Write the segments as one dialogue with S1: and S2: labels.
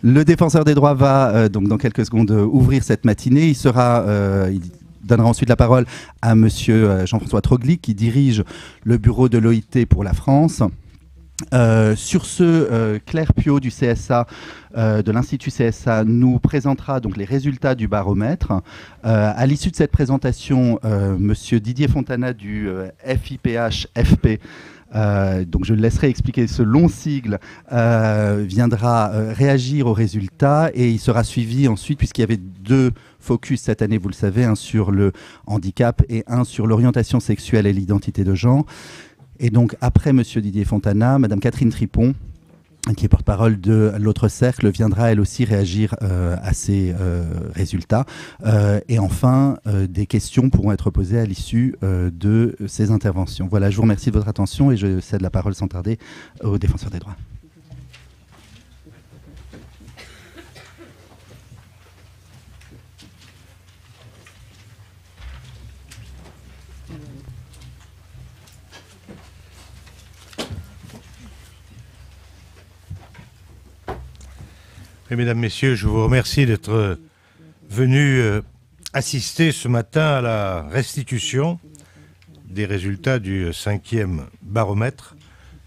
S1: Le défenseur des droits va donc dans quelques secondes ouvrir cette matinée. Il donnera ensuite la parole à monsieur Jean-François Trogli qui dirige le bureau de l'OIT pour la France. Sur ce, Claire Piot du CSA, de l'Institut CSA, nous présentera donc les résultats du baromètre. À l'issue de cette présentation, monsieur Didier Fontana du FIPH-FP, donc je le laisserai expliquer ce long sigle, viendra réagir aux résultats et il sera suivi ensuite, puisqu'il y avait deux focus cette année, vous le savez, un sur le handicap et un sur l'orientation sexuelle et l'identité de genre. Et donc, après M. Didier Fontana, Mme Catherine Tripon, qui est porte-parole de l'autre cercle, viendra elle aussi réagir à ces résultats. Et enfin, des questions pourront être posées à l'issue de ces interventions. Voilà, je vous remercie de votre attention et je cède la parole sans tarder au défenseur des droits.
S2: Et mesdames, messieurs, je vous remercie d'être venus assister ce matin à la restitution des résultats du 5e baromètre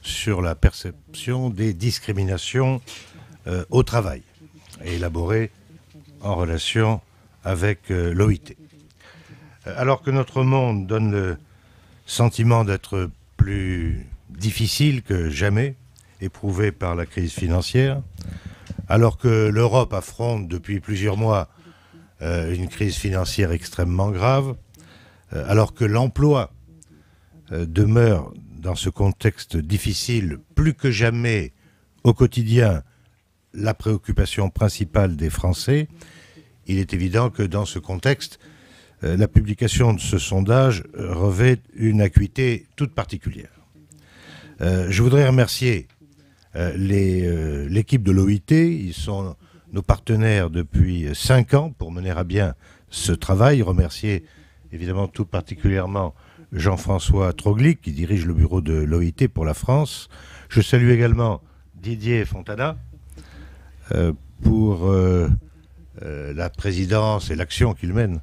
S2: sur la perception des discriminations au travail, élaboré en relation avec l'OIT. Alors que notre monde donne le sentiment d'être plus difficile que jamais, éprouvé par la crise financière, alors que l'Europe affronte depuis plusieurs mois une crise financière extrêmement grave, alors que l'emploi demeure dans ce contexte difficile plus que jamais au quotidien la préoccupation principale des Français, il est évident que dans ce contexte, la publication de ce sondage revêt une acuité toute particulière. Je voudrais remercier l'équipe de l'OIT. Ils sont nos partenaires depuis 5 ans pour mener à bien ce travail. Remercier évidemment tout particulièrement Jean-François Trogli qui dirige le bureau de l'OIT pour la France. Je salue également Didier Fontana pour la présidence et l'action qu'il mène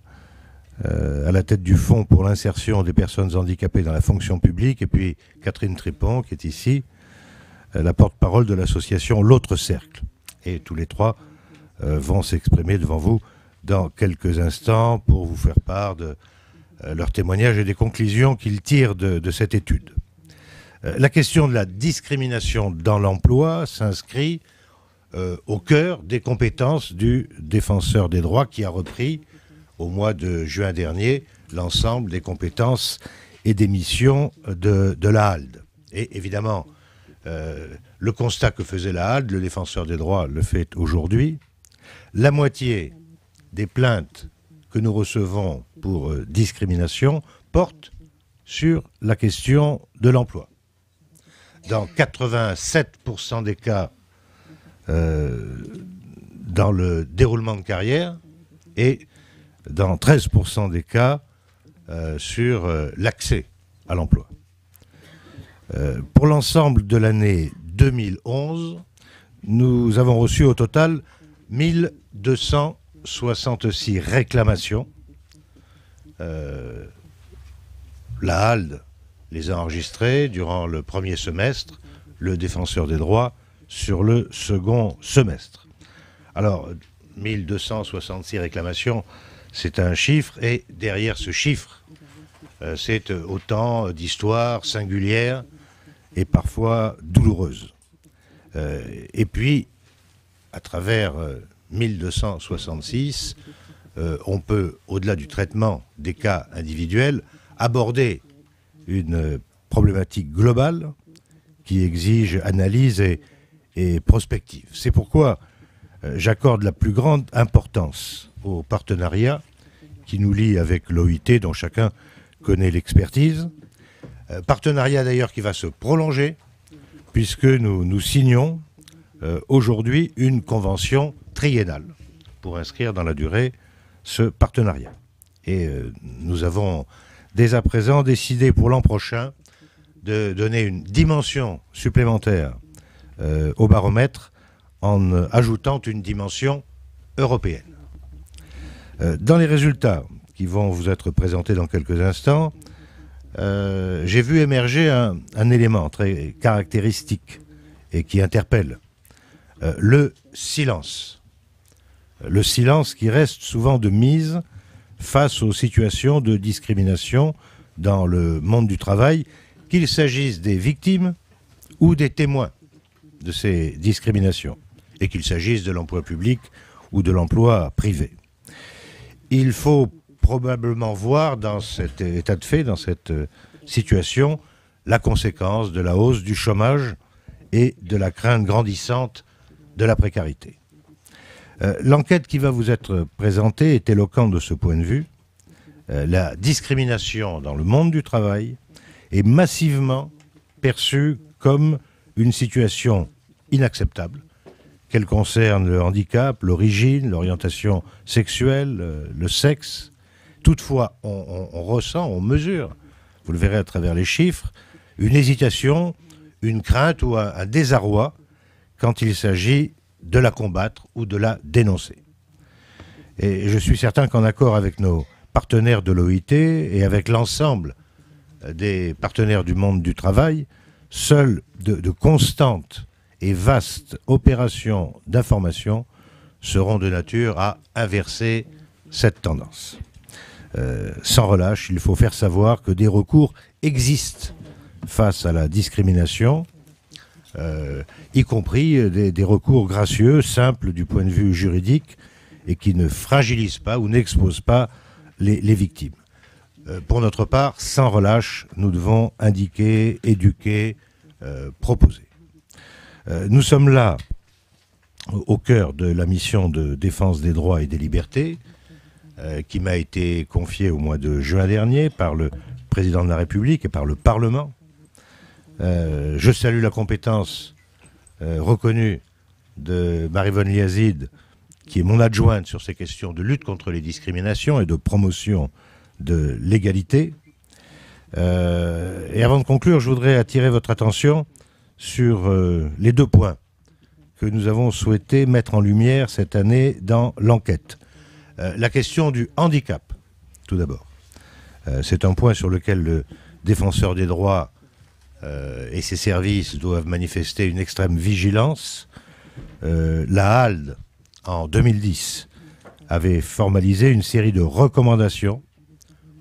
S2: à la tête du Fonds pour l'insertion des personnes handicapées dans la fonction publique, et puis Catherine Tripon qui est ici, la porte-parole de l'association L'Autre Cercle. Et tous les trois vont s'exprimer devant vous dans quelques instants pour vous faire part de leurs témoignages et des conclusions qu'ils tirent de cette étude. La question de la discrimination dans l'emploi s'inscrit au cœur des compétences du défenseur des droits qui a repris au mois de juin dernier l'ensemble des compétences et des missions de la HALD. Et évidemment, le constat que faisait la HALD, le défenseur des droits le fait aujourd'hui. La moitié des plaintes que nous recevons pour discrimination portent sur la question de l'emploi. Dans 87% des cas, dans le déroulement de carrière, et dans 13% des cas, sur l'accès à l'emploi. Pour l'ensemble de l'année 2011, nous avons reçu au total 1266 réclamations. La HALD les a enregistrées durant le premier semestre, le défenseur des droits sur le second semestre. Alors, 1266 réclamations, c'est un chiffre, et derrière ce chiffre, c'est autant d'histoires singulières et parfois douloureuses. Et puis, à travers 1266, on peut, au-delà du traitement des cas individuels, aborder une problématique globale qui exige analyse et prospective. C'est pourquoi j'accorde la plus grande importance au partenariat qui nous lie avec l'OIT, dont chacun connaît l'expertise. Partenariat d'ailleurs qui va se prolonger, puisque nous signons aujourd'hui une convention triennale pour inscrire dans la durée ce partenariat. Et nous avons dès à présent décidé pour l'an prochain de donner une dimension supplémentaire au baromètre en ajoutant une dimension européenne. Dans les résultats qui vont vous être présentés dans quelques instants, j'ai vu émerger un élément très caractéristique et qui interpelle. Le silence. Le silence qui reste souvent de mise face aux situations de discrimination dans le monde du travail, qu'il s'agisse des victimes ou des témoins de ces discriminations, et qu'il s'agisse de l'emploi public ou de l'emploi privé. Il faut probablement voir dans cet état de fait, dans cette situation, la conséquence de la hausse du chômage et de la crainte grandissante de la précarité. L'enquête qui va vous être présentée est éloquente de ce point de vue. La discrimination dans le monde du travail est massivement perçue comme une situation inacceptable, qu'elle concerne le handicap, l'origine, l'orientation sexuelle, le sexe. Toutefois, on ressent, on mesure, vous le verrez à travers les chiffres, une hésitation, une crainte ou un désarroi quand il s'agit de la combattre ou de la dénoncer. Et je suis certain qu'en accord avec nos partenaires de l'OIT et avec l'ensemble des partenaires du monde du travail, seules de constantes et vastes opérations d'information seront de nature à inverser cette tendance. Sans relâche, il faut faire savoir que des recours existent face à la discrimination, y compris des recours gracieux, simples du point de vue juridique, et qui ne fragilisent pas ou n'exposent pas les victimes. Pour notre part, sans relâche, nous devons indiquer, éduquer, proposer. Nous sommes là au cœur de la mission de défense des droits et des libertés qui m'a été confiée au mois de juin dernier par le président de la République et par le Parlement. Je salue la compétence reconnue de Maryvonne Liazide, qui est mon adjointe sur ces questions de lutte contre les discriminations et de promotion de l'égalité. Et avant de conclure, je voudrais attirer votre attention sur les deux points que nous avons souhaité mettre en lumière cette année dans l'enquête. La question du handicap, tout d'abord. C'est un point sur lequel le défenseur des droits et ses services doivent manifester une extrême vigilance. La HALDE, en 2010, avait formalisé une série de recommandations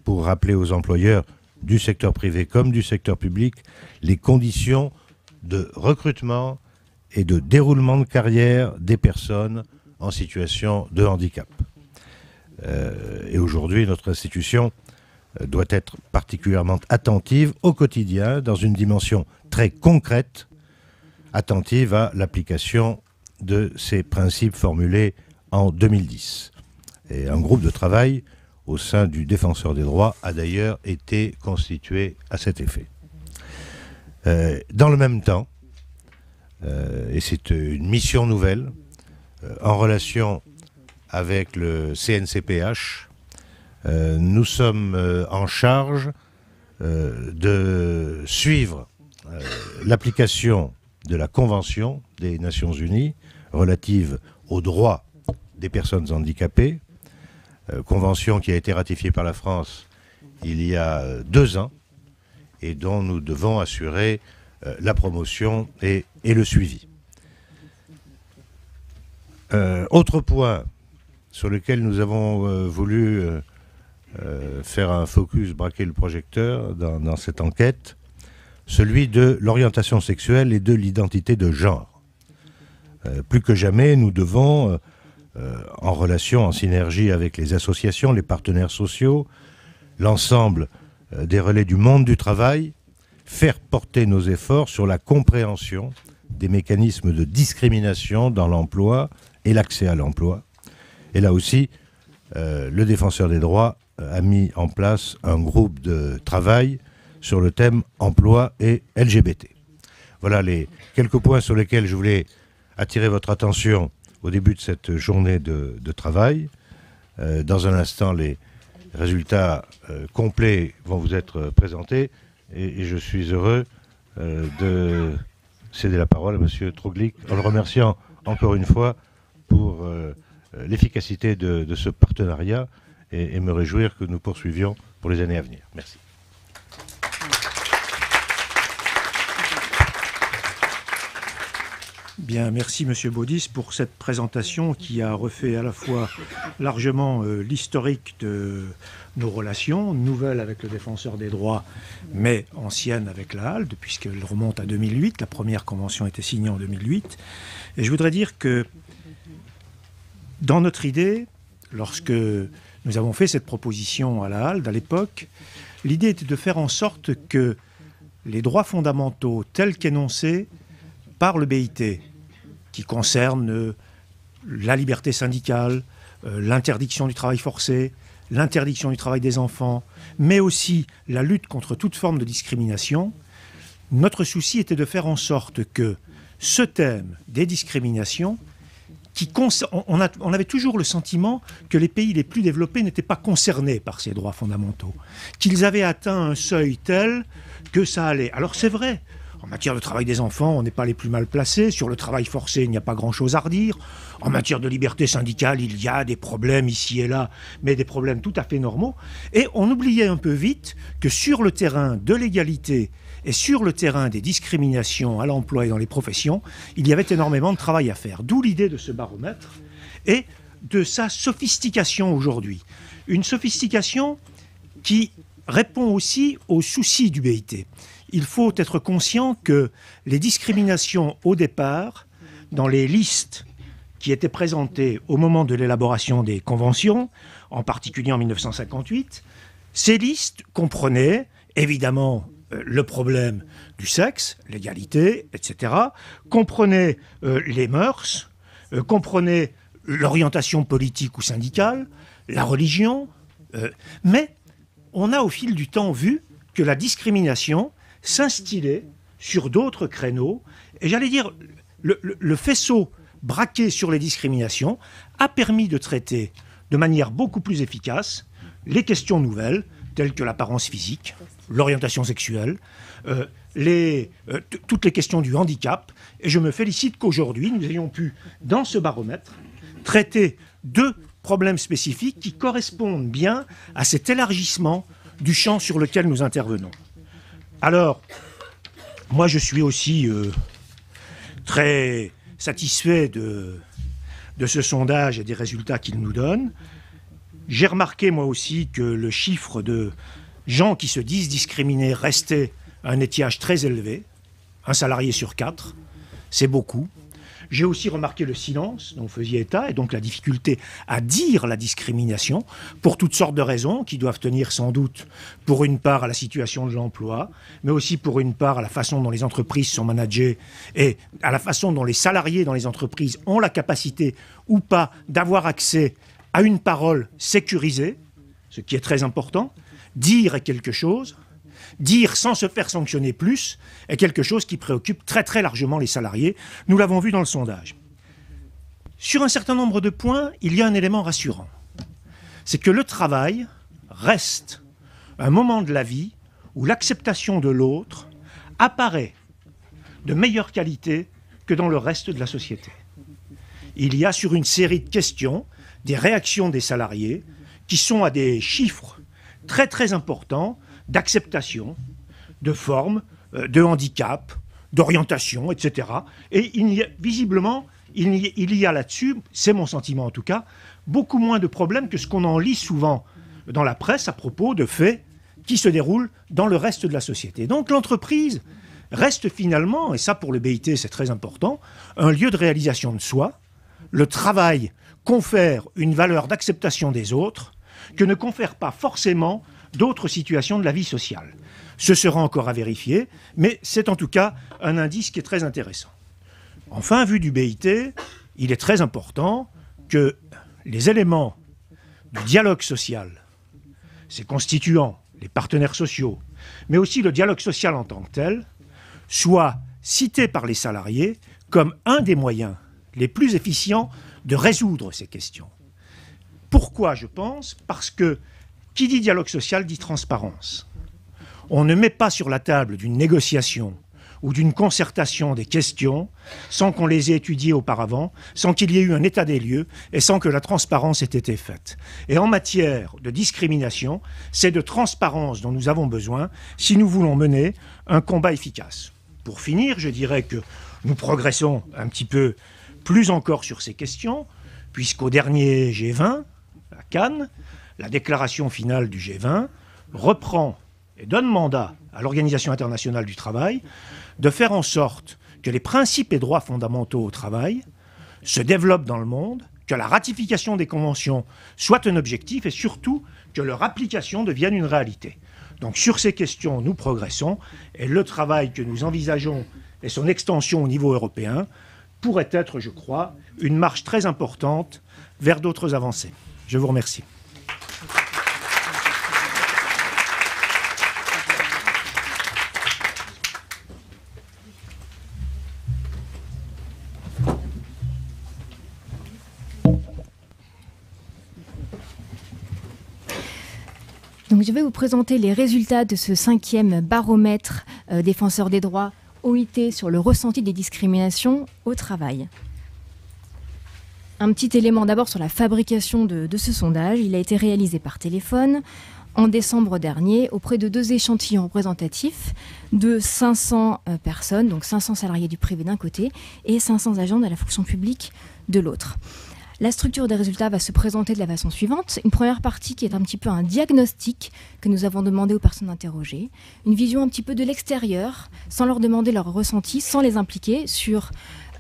S2: pour rappeler aux employeurs du secteur privé comme du secteur public les conditions de recrutement et de déroulement de carrière des personnes en situation de handicap. Et aujourd'hui, notre institution doit être particulièrement attentive au quotidien, dans une dimension très concrète, attentive à l'application de ces principes formulés en 2010. Et un groupe de travail au sein du Défenseur des droits a d'ailleurs été constitué à cet effet. Dans le même temps, et c'est une mission nouvelle, en relation avec le CNCPH, nous sommes en charge de suivre l'application de la Convention des Nations Unies relative aux droits des personnes handicapées, convention qui a été ratifiée par la France il y a 2 ans et dont nous devons assurer la promotion et le suivi. Autre point sur lequel nous avons voulu faire un focus, braquer le projecteur dans cette enquête, celui de l'orientation sexuelle et de l'identité de genre. Plus que jamais, nous devons, en relation, en synergie avec les associations, les partenaires sociaux, l'ensemble des relais du monde du travail, faire porter nos efforts sur la compréhension des mécanismes de discrimination dans l'emploi et l'accès à l'emploi. Et là aussi, le Défenseur des droits a mis en place un groupe de travail sur le thème emploi et LGBT. Voilà les quelques points sur lesquels je voulais attirer votre attention au début de cette journée de travail. Dans un instant, les résultats complets vont vous être présentés et je suis heureux de céder la parole à M. Troglík en le remerciant encore une fois pour l'efficacité de ce partenariat et me réjouir que nous poursuivions pour les années à venir. Merci.
S3: Bien, merci Monsieur Baudis pour cette présentation qui a refait à la fois largement l'historique de nos relations, nouvelles avec le défenseur des droits, mais anciennes avec la HALDE, puisqu'elle remonte à 2008. La première convention a été signée en 2008. Et je voudrais dire que dans notre idée, lorsque nous avons fait cette proposition à la HALDE à l'époque, l'idée était de faire en sorte que les droits fondamentaux tels qu'énoncés par le BIT, qui concernent la liberté syndicale, l'interdiction du travail forcé, l'interdiction du travail des enfants, mais aussi la lutte contre toute forme de discrimination, notre souci était de faire en sorte que ce thème des discriminations, on avait toujours le sentiment que les pays les plus développés n'étaient pas concernés par ces droits fondamentaux, qu'ils avaient atteint un seuil tel que ça allait. Alors c'est vrai, en matière de travail des enfants, on n'est pas les plus mal placés. Sur le travail forcé, il n'y a pas grand-chose à redire. En matière de liberté syndicale, il y a des problèmes ici et là, mais des problèmes tout à fait normaux. Et on oubliait un peu vite que sur le terrain de l'égalité et sur le terrain des discriminations à l'emploi et dans les professions, il y avait énormément de travail à faire. D'où l'idée de ce baromètre et de sa sophistication aujourd'hui. Une sophistication qui répond aussi aux soucis du BIT. Il faut être conscient que les discriminations au départ, dans les listes qui étaient présentées au moment de l'élaboration des conventions, en particulier en 1958, ces listes comprenaient évidemment le problème du sexe, l'égalité, etc., comprenaient les mœurs, comprenaient l'orientation politique ou syndicale, la religion, mais on a au fil du temps vu que la discrimination s'instiller sur d'autres créneaux. Et j'allais dire, le faisceau braqué sur les discriminations a permis de traiter de manière beaucoup plus efficace les questions nouvelles, telles que l'apparence physique, l'orientation sexuelle, toutes les questions du handicap. Et je me félicite qu'aujourd'hui, nous ayons pu, dans ce baromètre, traiter deux problèmes spécifiques qui correspondent bien à cet élargissement du champ sur lequel nous intervenons. Alors, moi je suis aussi très satisfait de ce sondage et des résultats qu'il nous donne. J'ai remarqué moi aussi que le chiffre de gens qui se disent discriminés restait à un étiage très élevé, un salarié sur 4, c'est beaucoup. J'ai aussi remarqué le silence dont vous faisiez état et donc la difficulté à dire la discrimination pour toutes sortes de raisons qui doivent tenir sans doute pour une part à la situation de l'emploi, mais aussi pour une part à la façon dont les entreprises sont managées et à la façon dont les salariés dans les entreprises ont la capacité ou pas d'avoir accès à une parole sécurisée, ce qui est très important. Dire est quelque chose. Dire sans se faire sanctionner plus est quelque chose qui préoccupe très très largement les salariés. Nous l'avons vu dans le sondage. Sur un certain nombre de points, il y a un élément rassurant. C'est que le travail reste un moment de la vie où l'acceptation de l'autre apparaît de meilleure qualité que dans le reste de la société. Il y a sur une série de questions des réactions des salariés qui sont à des chiffres très très importants d'acceptation, de forme, de handicap, d'orientation, etc. Et visiblement, il y a là-dessus, c'est mon sentiment en tout cas, beaucoup moins de problèmes que ce qu'on en lit souvent dans la presse à propos de faits qui se déroulent dans le reste de la société. Donc l'entreprise reste finalement, et ça pour le BIT c'est très important, un lieu de réalisation de soi. Le travail confère une valeur d'acceptation des autres que ne confère pas forcément d'autres situations de la vie sociale. Ce sera encore à vérifier, mais c'est en tout cas un indice qui est très intéressant. Enfin, vu du BIT, il est très important que les éléments du dialogue social, ses constituants, les partenaires sociaux, mais aussi le dialogue social en tant que tel, soient cités par les salariés comme un des moyens les plus efficients de résoudre ces questions. Pourquoi, je pense ? Parce que qui dit dialogue social dit transparence. On ne met pas sur la table d'une négociation ou d'une concertation des questions sans qu'on les ait étudiées auparavant, sans qu'il y ait eu un état des lieux et sans que la transparence ait été faite. Et en matière de discrimination, c'est de transparence dont nous avons besoin si nous voulons mener un combat efficace. Pour finir, je dirais que nous progressons un petit peu plus encore sur ces questions, puisqu'au dernier G20, à Cannes, la déclaration finale du G20 reprend et donne mandat à l'Organisation internationale du travail de faire en sorte que les principes et droits fondamentaux au travail se développent dans le monde, que la ratification des conventions soit un objectif et surtout que leur application devienne une réalité. Donc sur ces questions, nous progressons et le travail que nous envisageons et son extension au niveau européen pourrait être, je crois, une marche très importante vers d'autres avancées. Je vous remercie.
S4: Donc, je vais vous présenter les résultats de ce 5e baromètre défenseur des droits OIT sur le ressenti des discriminations au travail. Un petit élément d'abord sur la fabrication de ce sondage. Il a été réalisé par téléphone en décembre dernier auprès de 2 échantillons représentatifs de 500 personnes, donc 500 salariés du privé d'un côté et 500 agents de la fonction publique de l'autre. La structure des résultats va se présenter de la façon suivante. Une première partie qui est un petit peu un diagnostic que nous avons demandé aux personnes interrogées. Une vision un petit peu de l'extérieur, sans leur demander leur ressenti, sans les impliquer sur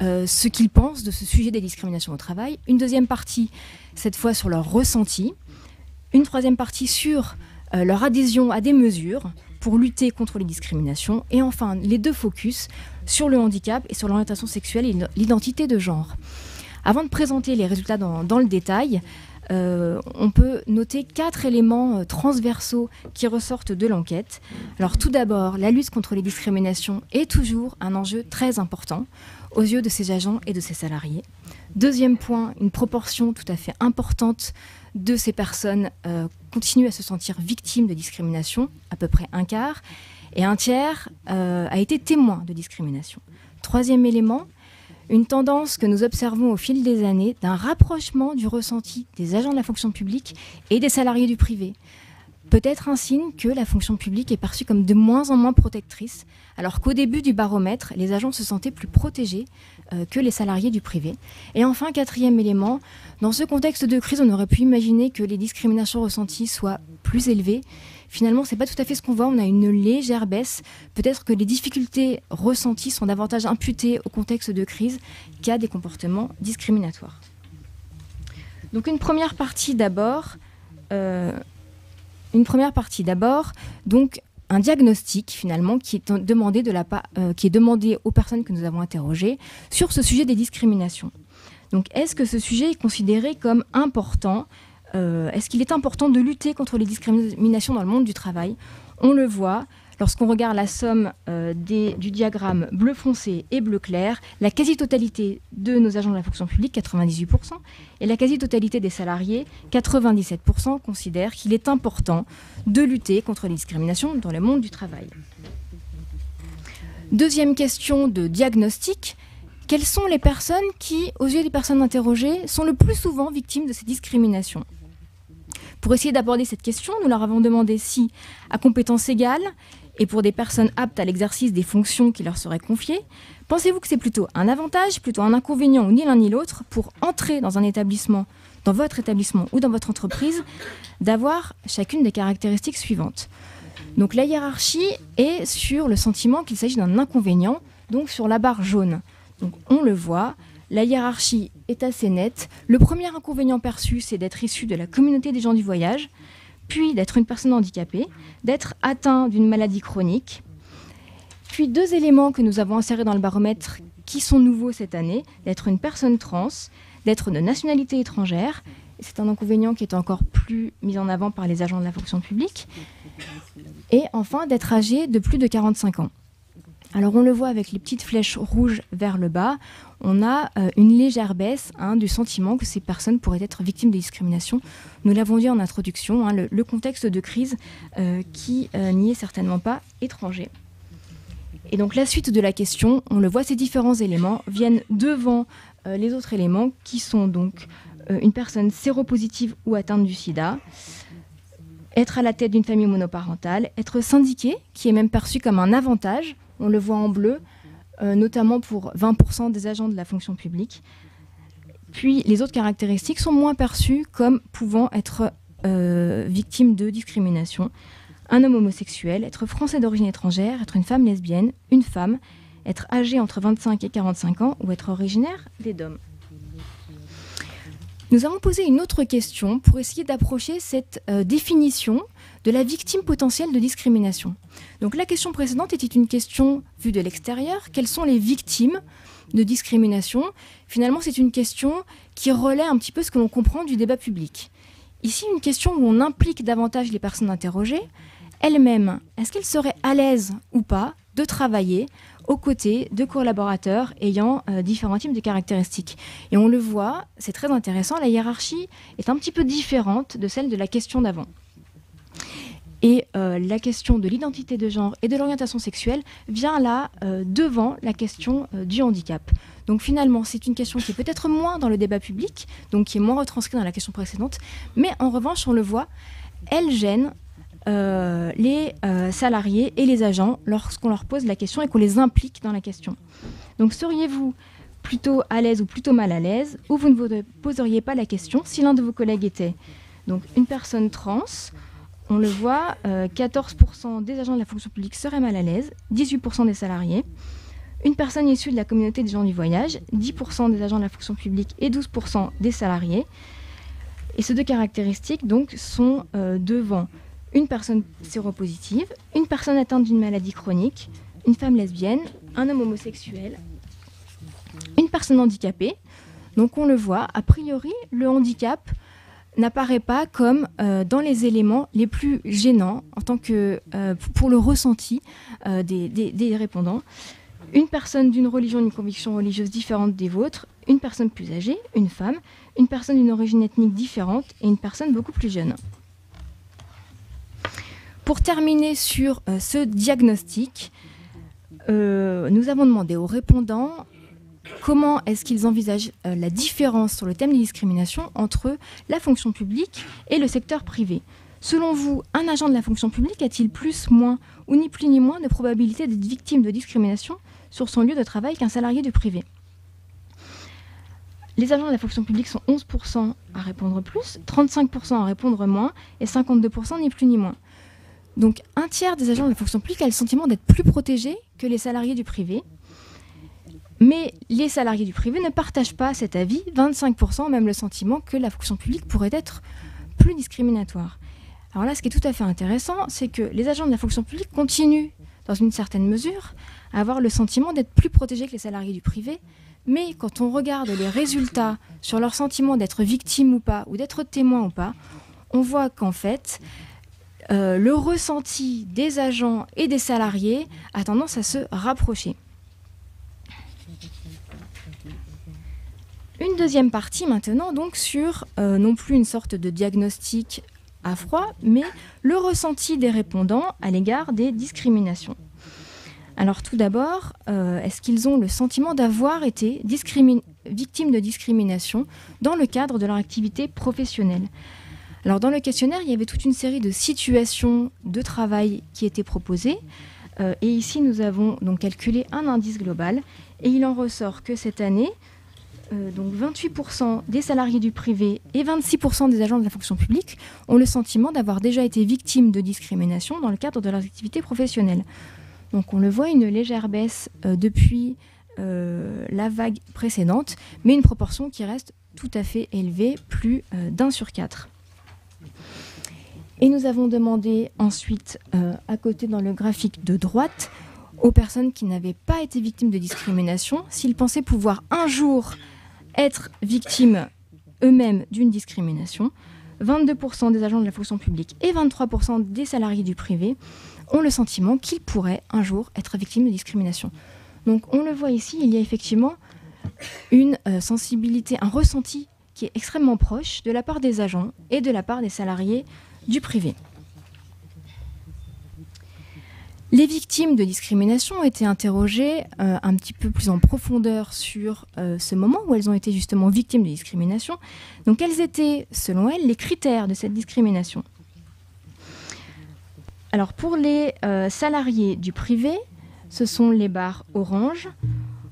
S4: ce qu'ils pensent de ce sujet des discriminations au travail. Une deuxième partie, cette fois sur leur ressenti. Une troisième partie sur leur adhésion à des mesures pour lutter contre les discriminations. Et enfin, les 2 focus sur le handicap et sur l'orientation sexuelle et l'identité de genre. Avant de présenter les résultats dans le détail, on peut noter 4 éléments transversaux qui ressortent de l'enquête. Alors tout d'abord, la lutte contre les discriminations est toujours un enjeu très important aux yeux de ces agents et de ces salariés. Deuxième point, une proportion tout à fait importante de ces personnes continuent à se sentir victimes de discrimination, à peu près un quart, et un tiers a été témoin de discrimination. Troisième élément, une tendance que nous observons au fil des années d'un rapprochement du ressenti des agents de la fonction publique et des salariés du privé. Peut-être un signe que la fonction publique est perçue comme de moins en moins protectrice, alors qu'au début du baromètre, les agents se sentaient plus protégés que les salariés du privé. Et enfin, 4e élément, dans ce contexte de crise, on aurait pu imaginer que les discriminations ressenties soient plus élevées. Finalement, ce n'est pas tout à fait ce qu'on voit, on a une légère baisse. Peut-être que les difficultés ressenties sont davantage imputées au contexte de crise qu'à des comportements discriminatoires. Donc une première partie d'abord, donc un diagnostic finalement qui est demandé aux personnes que nous avons interrogées sur ce sujet des discriminations. Donc est-ce que ce sujet est considéré comme important ? Est-ce qu'il est important de lutter contre les discriminations dans le monde du travail ? On le voit lorsqu'on regarde la somme du diagramme bleu foncé et bleu clair, la quasi-totalité de nos agents de la fonction publique, 98%, et la quasi-totalité des salariés, 97%, considèrent qu'il est important de lutter contre les discriminations dans le monde du travail. Deuxième question de diagnostic. Quelles sont les personnes qui, aux yeux des personnes interrogées, sont le plus souvent victimes de ces discriminations ? Pour essayer d'aborder cette question, nous leur avons demandé si, à compétences égales, et pour des personnes aptes à l'exercice des fonctions qui leur seraient confiées, pensez-vous que c'est plutôt un avantage, plutôt un inconvénient, ou ni l'un ni l'autre, pour entrer dans un établissement, dans votre établissement ou dans votre entreprise, d'avoir chacune des caractéristiques suivantes. Donc la hiérarchie est sur le sentiment qu'il s'agit d'un inconvénient, donc sur la barre jaune. Donc on le voit, la hiérarchie est assez nette. Le premier inconvénient perçu, c'est d'être issu de la communauté des gens du voyage, puis d'être une personne handicapée, d'être atteint d'une maladie chronique. Puis 2 éléments que nous avons insérés dans le baromètre qui sont nouveaux cette année, d'être une personne trans, d'être de nationalité étrangère. C'est un inconvénient qui est encore plus mis en avant par les agents de la fonction publique. Et enfin, d'être âgé de plus de 45 ans. Alors on le voit avec les petites flèches rouges vers le bas, on a une légère baisse du sentiment que ces personnes pourraient être victimes de discrimination. Nous l'avons dit en introduction, le contexte de crise qui n'y est certainement pas étranger. Et donc la suite de la question, on le voit, ces différents éléments viennent devant les autres éléments qui sont donc une personne séropositive ou atteinte du sida, être à la tête d'une famille monoparentale, être syndiqué, qui est même perçu comme un avantage, on le voit en bleu, notamment pour 20% des agents de la fonction publique. Puis les autres caractéristiques sont moins perçues comme pouvant être victimes de discrimination. Un homme homosexuel, être français d'origine étrangère, être une femme lesbienne, une femme, être âgé entre 25 et 45 ans ou être originaire des DOM. Nous avons posé une autre question pour essayer d'approcher cette définition de la victime potentielle de discrimination. Donc la question précédente était une question vue de l'extérieur. Quelles sont les victimes de discrimination? Finalement, c'est une question qui relaie un petit peu ce que l'on comprend du débat public. Ici, une question où on implique davantage les personnes interrogées. Elles-mêmes, est-ce qu'elles seraient à l'aise ou pas de travailler aux côtés de collaborateurs ayant différents types de caractéristiques? Et on le voit, c'est très intéressant, la hiérarchie est un petit peu différente de celle de la question d'avant. Et la question de l'identité de genre et de l'orientation sexuelle vient là devant la question du handicap. Donc finalement, c'est une question qui est peut-être moins dans le débat public, donc qui est moins retranscrite dans la question précédente, mais en revanche, on le voit, elle gêne les salariés et les agents lorsqu'on leur pose la question et qu'on les implique dans la question. Donc seriez-vous plutôt à l'aise ou plutôt mal à l'aise, ou vous ne vous poseriez pas la question si l'un de vos collègues était donc une personne trans? On le voit, 14% des agents de la fonction publique seraient mal à l'aise, 18% des salariés. Une personne issue de la communauté des gens du voyage, 10% des agents de la fonction publique et 12% des salariés. Et ces deux caractéristiques donc, sont devant une personne séropositive, une personne atteinte d'une maladie chronique, une femme lesbienne, un homme homosexuel, une personne handicapée. Donc on le voit, a priori, le handicap n'apparaît pas comme dans les éléments les plus gênants en tant que pour le ressenti des répondants. Une personne d'une religion, d'une conviction religieuse différente des vôtres, une personne plus âgée, une femme, une personne d'une origine ethnique différente et une personne beaucoup plus jeune. Pour terminer sur ce diagnostic, nous avons demandé aux répondants comment est-ce qu'ils envisagent la différence sur le thème des discriminations entre la fonction publique et le secteur privé. Selon vous, un agent de la fonction publique a-t-il plus, moins ou ni plus ni moins de probabilité d'être victime de discrimination sur son lieu de travail qu'un salarié du privé? Les agents de la fonction publique sont 11% à répondre plus, 35% à répondre moins et 52% ni plus ni moins. Donc un tiers des agents de la fonction publique a le sentiment d'être plus protégés que les salariés du privé. Mais les salariés du privé ne partagent pas cet avis. 25% ont même le sentiment que la fonction publique pourrait être plus discriminatoire. Alors là, ce qui est tout à fait intéressant, c'est que les agents de la fonction publique continuent, dans une certaine mesure, à avoir le sentiment d'être plus protégés que les salariés du privé. Mais quand on regarde les résultats sur leur sentiment d'être victime ou pas, ou d'être témoin ou pas, on voit qu'en fait, le ressenti des agents et des salariés a tendance à se rapprocher. Une deuxième partie maintenant, donc sur non plus une sorte de diagnostic à froid, mais le ressenti des répondants à l'égard des discriminations. Alors tout d'abord, est-ce qu'ils ont le sentiment d'avoir été victimes de discrimination dans le cadre de leur activité professionnelle? Alors dans le questionnaire, il y avait toute une série de situations de travail qui étaient proposées. Et ici, nous avons donc calculé un indice global. Et il en ressort que cette année, donc 28% des salariés du privé et 26% des agents de la fonction publique ont le sentiment d'avoir déjà été victimes de discrimination dans le cadre de leurs activités professionnelles. Donc on le voit, une légère baisse depuis la vague précédente, mais une proportion qui reste tout à fait élevée, plus d'1 sur 4. Et nous avons demandé ensuite, à côté dans le graphique de droite, aux personnes qui n'avaient pas été victimes de discrimination, s'ils pensaient pouvoir un jour être victimes eux-mêmes d'une discrimination. 22% des agents de la fonction publique et 23% des salariés du privé ont le sentiment qu'ils pourraient un jour être victimes de discrimination. Donc on le voit ici, il y a effectivement une sensibilité, un ressenti qui est extrêmement proche de la part des agents et de la part des salariés du privé. Les victimes de discrimination ont été interrogées un petit peu plus en profondeur sur ce moment où elles ont été justement victimes de discrimination. Donc quels étaient, selon elles, les critères de cette discrimination ? Alors pour les salariés du privé, ce sont les barres orange.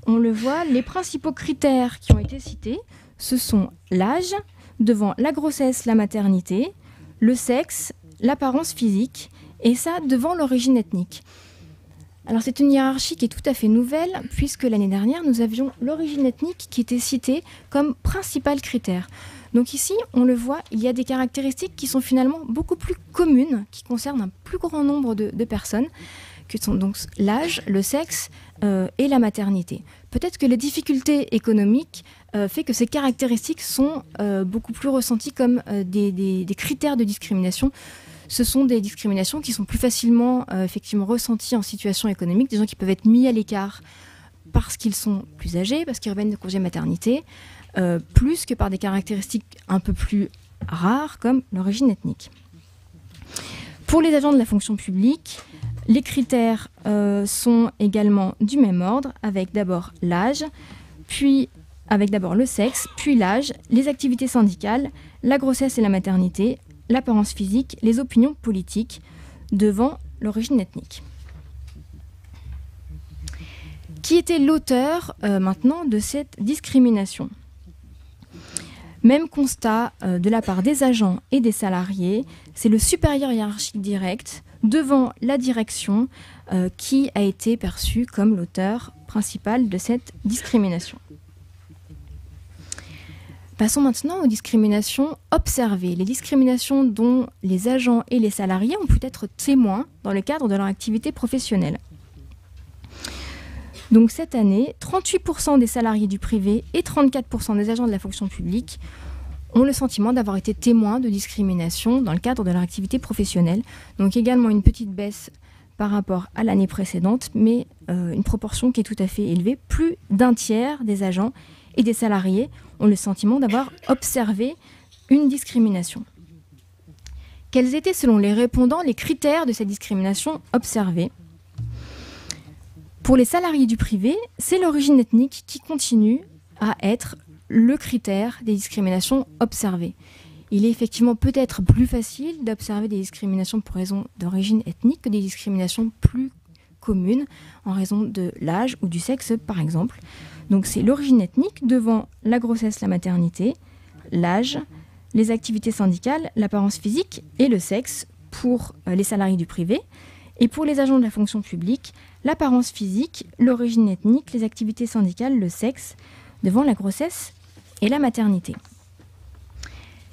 S4: On le voit, les principaux critères qui ont été cités, ce sont l'âge, devant la grossesse, la maternité, le sexe, l'apparence physique, et ça devant l'origine ethnique. Alors c'est une hiérarchie qui est tout à fait nouvelle, puisque l'année dernière, nous avions l'origine ethnique qui était citée comme principal critère. Donc ici, on le voit, il y a des caractéristiques qui sont finalement beaucoup plus communes, qui concernent un plus grand nombre de personnes, que sont donc l'âge, le sexe et la maternité. Peut-être que les difficultés économiques fait que ces caractéristiques sont beaucoup plus ressenties comme des critères de discrimination. Ce sont des discriminations qui sont plus facilement effectivement ressenties en situation économique, des gens qui peuvent être mis à l'écart parce qu'ils sont plus âgés, parce qu'ils reviennent de congé maternité, plus que par des caractéristiques un peu plus rares comme l'origine ethnique. Pour les agents de la fonction publique, les critères sont également du même ordre, avec d'abord l'âge, puis avec d'abord le sexe, puis l'âge, les activités syndicales, la grossesse et la maternité, l'apparence physique, les opinions politiques, devant l'origine ethnique. Qui était l'auteur maintenant de cette discrimination ? Même constat de la part des agents et des salariés, c'est le supérieur hiérarchique direct devant la direction qui a été perçu comme l'auteur principal de cette discrimination. Passons maintenant aux discriminations observées, les discriminations dont les agents et les salariés ont pu être témoins dans le cadre de leur activité professionnelle. Donc cette année, 38% des salariés du privé et 34% des agents de la fonction publique ont le sentiment d'avoir été témoins de discrimination dans le cadre de leur activité professionnelle. Donc également une petite baisse par rapport à l'année précédente, mais une proportion qui est tout à fait élevée. Plus d'un tiers des agents et des salariés ont le sentiment d'avoir observé une discrimination. Quels étaient, selon les répondants, les critères de cette discrimination observée ? Pour les salariés du privé, c'est l'origine ethnique qui continue à être le critère des discriminations observées. Il est effectivement peut-être plus facile d'observer des discriminations pour raison d'origine ethnique que des discriminations plus communes en raison de l'âge ou du sexe, par exemple. Donc c'est l'origine ethnique devant la grossesse, la maternité, l'âge, les activités syndicales, l'apparence physique et le sexe pour les salariés du privé. Et pour les agents de la fonction publique, l'apparence physique, l'origine ethnique, les activités syndicales, le sexe, devant la grossesse et la maternité.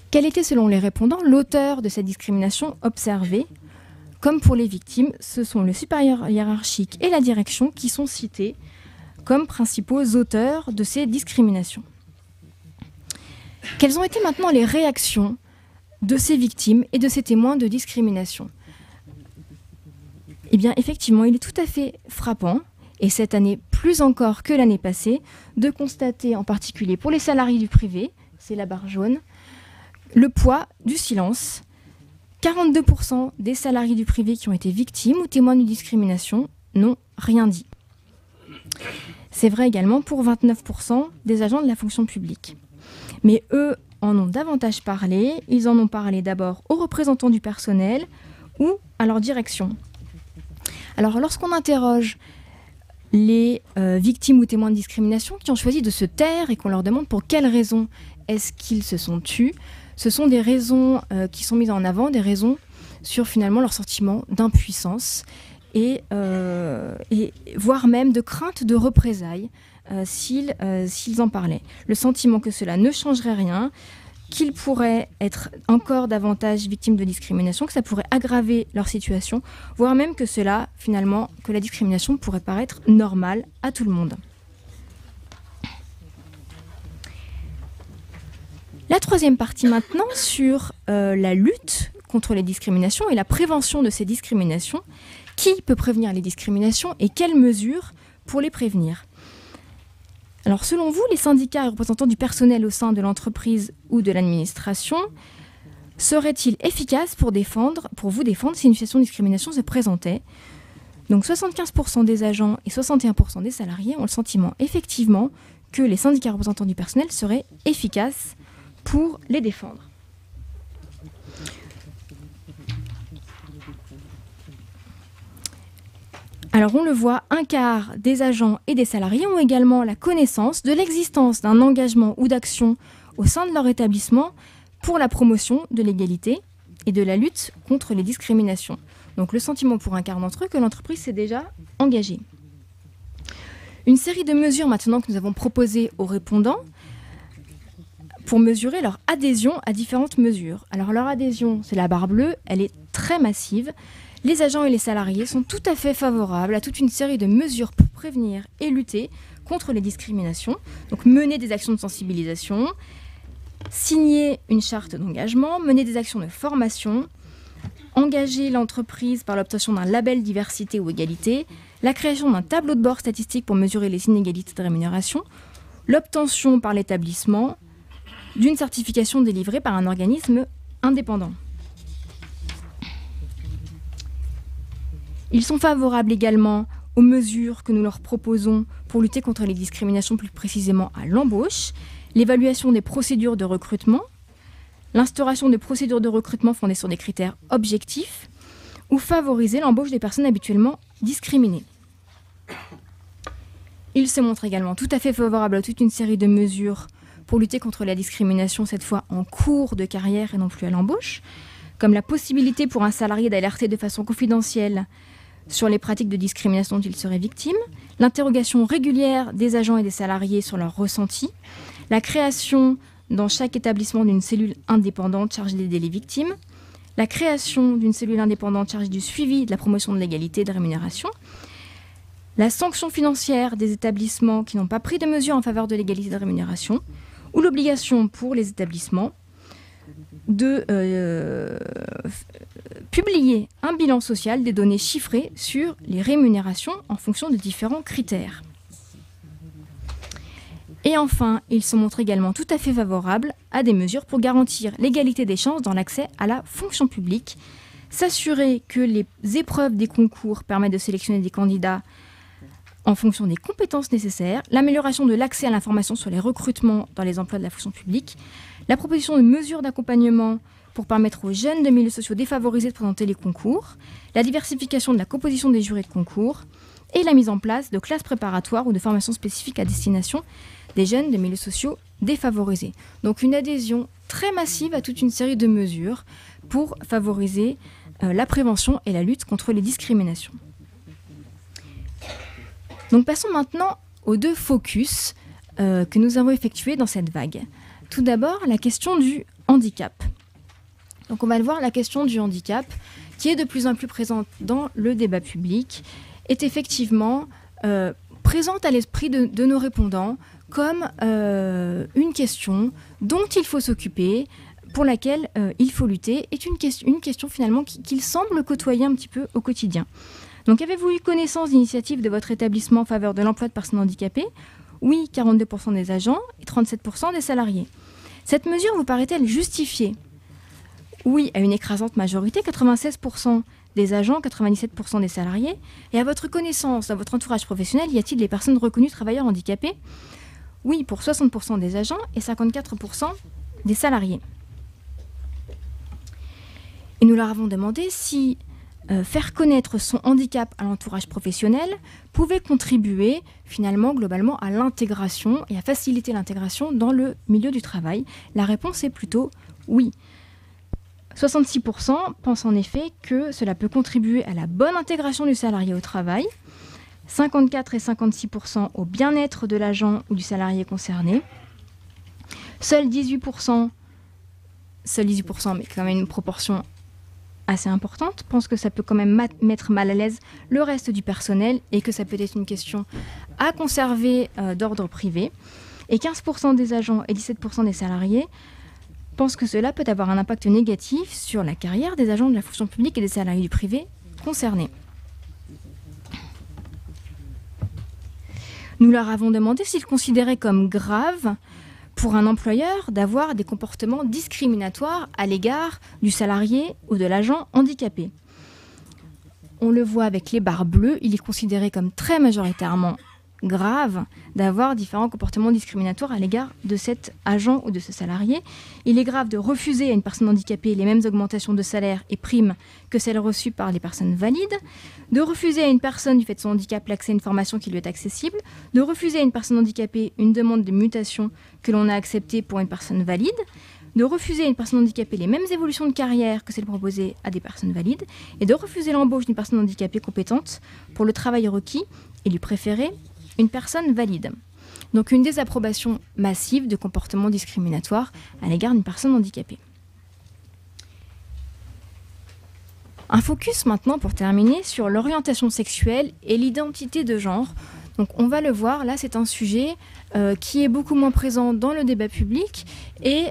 S4: Quel était, selon les répondants, l'auteur de cette discrimination observée ? Comme pour les victimes, ce sont le supérieur hiérarchique et la direction qui sont cités comme principaux auteurs de ces discriminations. Quelles ont été maintenant les réactions de ces victimes et de ces témoins de discrimination ? Eh bien, effectivement, il est tout à fait frappant, et cette année plus encore que l'année passée, de constater, en particulier pour les salariés du privé, c'est la barre jaune, le poids du silence. 42% des salariés du privé qui ont été victimes ou témoins de discrimination n'ont rien dit. C'est vrai également pour 29% des agents de la fonction publique. Mais eux en ont davantage parlé. Ils en ont parlé d'abord aux représentants du personnel ou à leur direction. Alors, lorsqu'on interroge les victimes ou témoins de discrimination qui ont choisi de se taire et qu'on leur demande pour quelles raisons est-ce qu'ils se sont tus, ce sont des raisons qui sont mises en avant, des raisons sur finalement leur sentiment d'impuissance et voire même de crainte de représailles s'ils en parlaient. Le sentiment que cela ne changerait rien, qu'ils pourraient être encore davantage victimes de discrimination, que ça pourrait aggraver leur situation, voire même que cela, finalement, que la discrimination pourrait paraître normale à tout le monde. La troisième partie maintenant sur la lutte contre les discriminations et la prévention de ces discriminations. Qui peut prévenir les discriminations et quelles mesures pour les prévenir ? Alors selon vous, les syndicats et représentants du personnel au sein de l'entreprise ou de l'administration seraient-ils efficaces pour vous défendre si une situation de discrimination se présentait ? Donc 75% des agents et 61% des salariés ont le sentiment effectivement que les syndicats représentants du personnel seraient efficaces pour les défendre. Alors on le voit, un quart des agents et des salariés ont également la connaissance de l'existence d'un engagement ou d'action au sein de leur établissement pour la promotion de l'égalité et de la lutte contre les discriminations. Donc le sentiment pour un quart d'entre eux que l'entreprise s'est déjà engagée. Une série de mesures maintenant que nous avons proposées aux répondants pour mesurer leur adhésion à différentes mesures. Alors leur adhésion, c'est la barre bleue, elle est très massive. Les agents et les salariés sont tout à fait favorables à toute une série de mesures pour prévenir et lutter contre les discriminations. Donc mener des actions de sensibilisation, signer une charte d'engagement, mener des actions de formation, engager l'entreprise par l'obtention d'un label diversité ou égalité, la création d'un tableau de bord statistique pour mesurer les inégalités de rémunération, l'obtention par l'établissement d'une certification délivrée par un organisme indépendant. Ils sont favorables également aux mesures que nous leur proposons pour lutter contre les discriminations, plus précisément à l'embauche, l'évaluation des procédures de recrutement, l'instauration de procédures de recrutement fondées sur des critères objectifs ou favoriser l'embauche des personnes habituellement discriminées. Ils se montrent également tout à fait favorables à toute une série de mesures pour lutter contre la discrimination, cette fois en cours de carrière et non plus à l'embauche, comme la possibilité pour un salarié d'alerter de façon confidentielle sur les pratiques de discrimination dont il serait victime, l'interrogation régulière des agents et des salariés sur leurs ressentis, la création dans chaque établissement d'une cellule indépendante chargée d'aider les victimes, la création d'une cellule indépendante chargée du suivi de la promotion de l'égalité et de la rémunération, la sanction financière des établissements qui n'ont pas pris de mesures en faveur de l'égalité de rémunération, ou l'obligation pour les établissements de publier un bilan social des données chiffrées sur les rémunérations en fonction de différents critères. Et enfin, ils se montrent également tout à fait favorables à des mesures pour garantir l'égalité des chances dans l'accès à la fonction publique, s'assurer que les épreuves des concours permettent de sélectionner des candidats en fonction des compétences nécessaires, l'amélioration de l'accès à l'information sur les recrutements dans les emplois de la fonction publique, la proposition de mesures d'accompagnement pour permettre aux jeunes de milieux sociaux défavorisés de présenter les concours, la diversification de la composition des jurys de concours et la mise en place de classes préparatoires ou de formations spécifiques à destination des jeunes de milieux sociaux défavorisés. Donc une adhésion très massive à toute une série de mesures pour favoriser la prévention et la lutte contre les discriminations. Donc passons maintenant aux deux focus que nous avons effectués dans cette vague. Tout d'abord, la question du handicap. Donc on va le voir, la question du handicap, qui est de plus en plus présente dans le débat public, est effectivement présente à l'esprit de nos répondants comme une question dont il faut s'occuper, pour laquelle il faut lutter, est une question finalement qu'ils semblent côtoyer un petit peu au quotidien. Donc avez-vous eu connaissance d'initiatives de votre établissement en faveur de l'emploi de personnes handicapées ? Oui, 42% des agents et 37% des salariés. Cette mesure vous paraît-elle justifiée ? Oui, à une écrasante majorité, 96% des agents, 97% des salariés. Et à votre connaissance, dans votre entourage professionnel, y a-t-il des personnes reconnues travailleurs handicapés ? Oui, pour 60% des agents et 54% des salariés. Et nous leur avons demandé si faire connaître son handicap à l'entourage professionnel pouvait contribuer finalement globalement à l'intégration et à faciliter l'intégration dans le milieu du travail. La réponse est plutôt oui. 66% pensent en effet que cela peut contribuer à la bonne intégration du salarié au travail, 54 et 56% au bien-être de l'agent ou du salarié concerné. Seuls 18%, mais quand même une proportion assez importante, pensent que ça peut quand même mettre mal à l'aise le reste du personnel et que ça peut être une question à conserver d'ordre privé. Et 15% des agents et 17% des salariés pensent que cela peut avoir un impact négatif sur la carrière des agents de la fonction publique et des salariés du privé concernés. Nous leur avons demandé s'ils considéraient comme grave pour un employeur d'avoir des comportements discriminatoires à l'égard du salarié ou de l'agent handicapé. on le voit avec les barres bleues, il est considéré comme très majoritairement grave d'avoir différents comportements discriminatoires à l'égard de cet agent ou de ce salarié. Il est grave de refuser à une personne handicapée les mêmes augmentations de salaire et primes que celles reçues par les personnes valides, de refuser à une personne du fait de son handicap l'accès à une formation qui lui est accessible, de refuser à une personne handicapée une demande de mutation que l'on a acceptée pour une personne valide, de refuser à une personne handicapée les mêmes évolutions de carrière que celles proposées à des personnes valides, et de refuser l'embauche d'une personne handicapée compétente pour le travail requis et lui préférer une personne valide. Donc une désapprobation massive de comportements discriminatoires à l'égard d'une personne handicapée. Un focus maintenant, pour terminer, sur l'orientation sexuelle et l'identité de genre. Donc on va le voir, là c'est un sujet qui est beaucoup moins présent dans le débat public et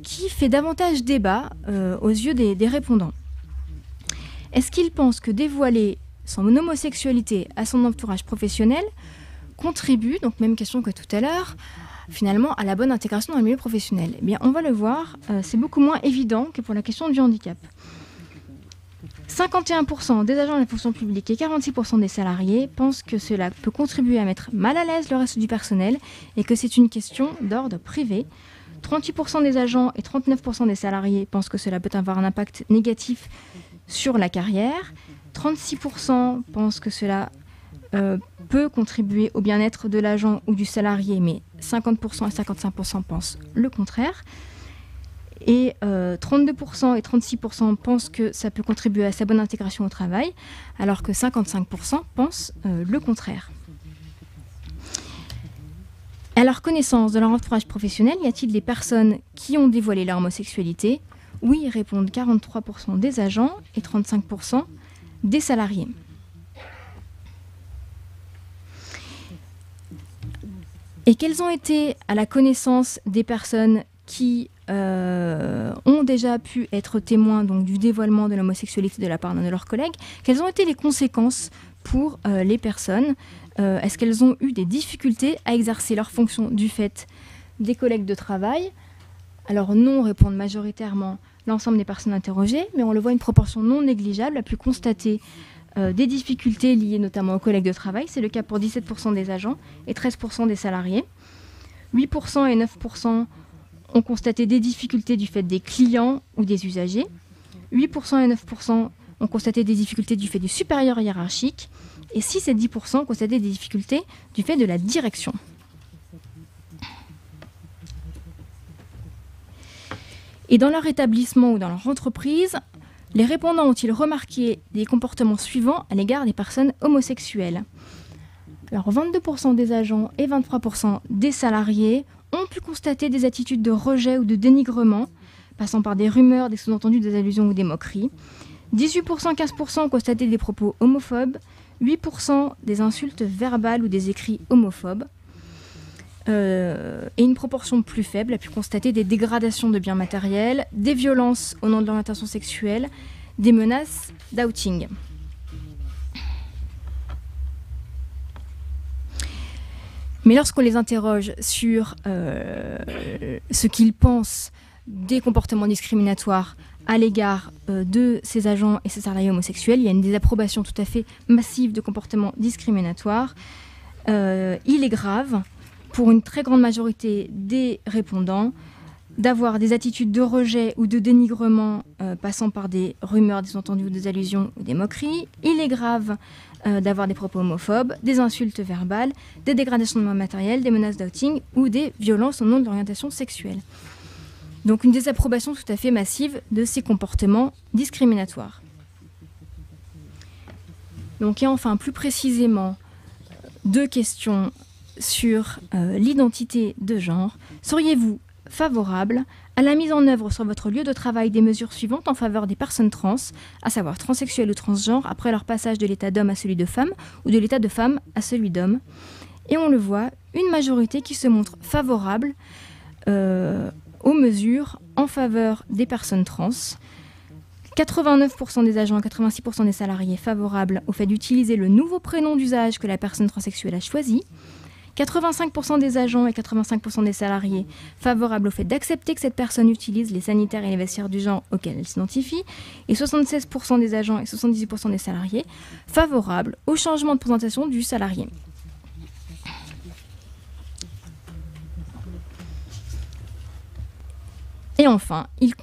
S4: qui fait davantage débat aux yeux des répondants. Est-ce qu'ils pensent que dévoiler son homosexualité à son entourage professionnel contribue, donc même question que tout à l'heure, finalement à la bonne intégration dans le milieu professionnel? Eh bien, on va le voir, c'est beaucoup moins évident que pour la question du handicap. 51% des agents de la fonction publique et 46% des salariés pensent que cela peut contribuer à mettre mal à l'aise le reste du personnel et que c'est une question d'ordre privé. 38% des agents et 39% des salariés pensent que cela peut avoir un impact négatif sur la carrière. 36% pensent que cela peut contribuer au bien-être de l'agent ou du salarié, mais 50% et 55% pensent le contraire. Et 32% et 36% pensent que ça peut contribuer à sa bonne intégration au travail, alors que 55% pensent le contraire. À leur connaissance de leur entourage professionnel, y a-t-il des personnes qui ont dévoilé leur homosexualité? Oui, répondent 43% des agents et 35% des salariés. Et quelles ont été à la connaissance des personnes qui ont déjà pu être témoins donc, du dévoilement de l'homosexualité de la part d'un de leurs collègues? Quelles ont été les conséquences pour les personnes? Est-ce qu'elles ont eu des difficultés à exercer leurs fonctions du fait des collègues de travail? Alors non, répondent majoritairement l'ensemble des personnes interrogées, mais on le voit, une proportion non négligeable a pu constater des difficultés liées notamment aux collègues de travail. C'est le cas pour 17% des agents et 13% des salariés. 8% et 9% ont constaté des difficultés du fait des clients ou des usagers. 8% et 9% ont constaté des difficultés du fait du supérieur hiérarchique. Et 6 et 10% ont constaté des difficultés du fait de la direction. Et dans leur établissement ou dans leur entreprise, les répondants ont-ils remarqué des comportements suivants à l'égard des personnes homosexuelles? Alors 22% des agents et 23% des salariés ont pu constater des attitudes de rejet ou de dénigrement, passant par des rumeurs, des sous-entendus, des allusions ou des moqueries. 18%, 15% ont constaté des propos homophobes, 8% des insultes verbales ou des écrits homophobes. Et une proportion plus faible a pu constater des dégradations de biens matériels, des violences au nom de l'orientation sexuelle, des menaces d'outing. Mais lorsqu'on les interroge sur ce qu'ils pensent des comportements discriminatoires à l'égard de ces agents et ces salariés homosexuels, il y a une désapprobation tout à fait massive de comportements discriminatoires. Il est grave, pour une très grande majorité des répondants, d'avoir des attitudes de rejet ou de dénigrement passant par des rumeurs, des entendus ou des allusions ou des moqueries. Il est grave d'avoir des propos homophobes, des insultes verbales, des dégradations de biens matériels, des menaces d'outing ou des violences au nom de l'orientation sexuelle. Donc une désapprobation tout à fait massive de ces comportements discriminatoires. Donc et enfin plus précisément, 2 questions sur l'identité de genre. Seriez-vous favorable à la mise en œuvre sur votre lieu de travail des mesures suivantes en faveur des personnes trans, à savoir transsexuelles ou transgenres, après leur passage de l'état d'homme à celui de femme ou de l'état de femme à celui d'homme? Et on le voit, une majorité qui se montre favorable aux mesures en faveur des personnes trans. 89% des agents et 86% des salariés favorables au fait d'utiliser le nouveau prénom d'usage que la personne transsexuelle a choisi. 85% des agents et 85% des salariés favorables au fait d'accepter que cette personne utilise les sanitaires et les vestiaires du genre auxquels elle s'identifie, et 76% des agents et 78% des salariés favorables au changement de présentation du salarié. Et enfin, il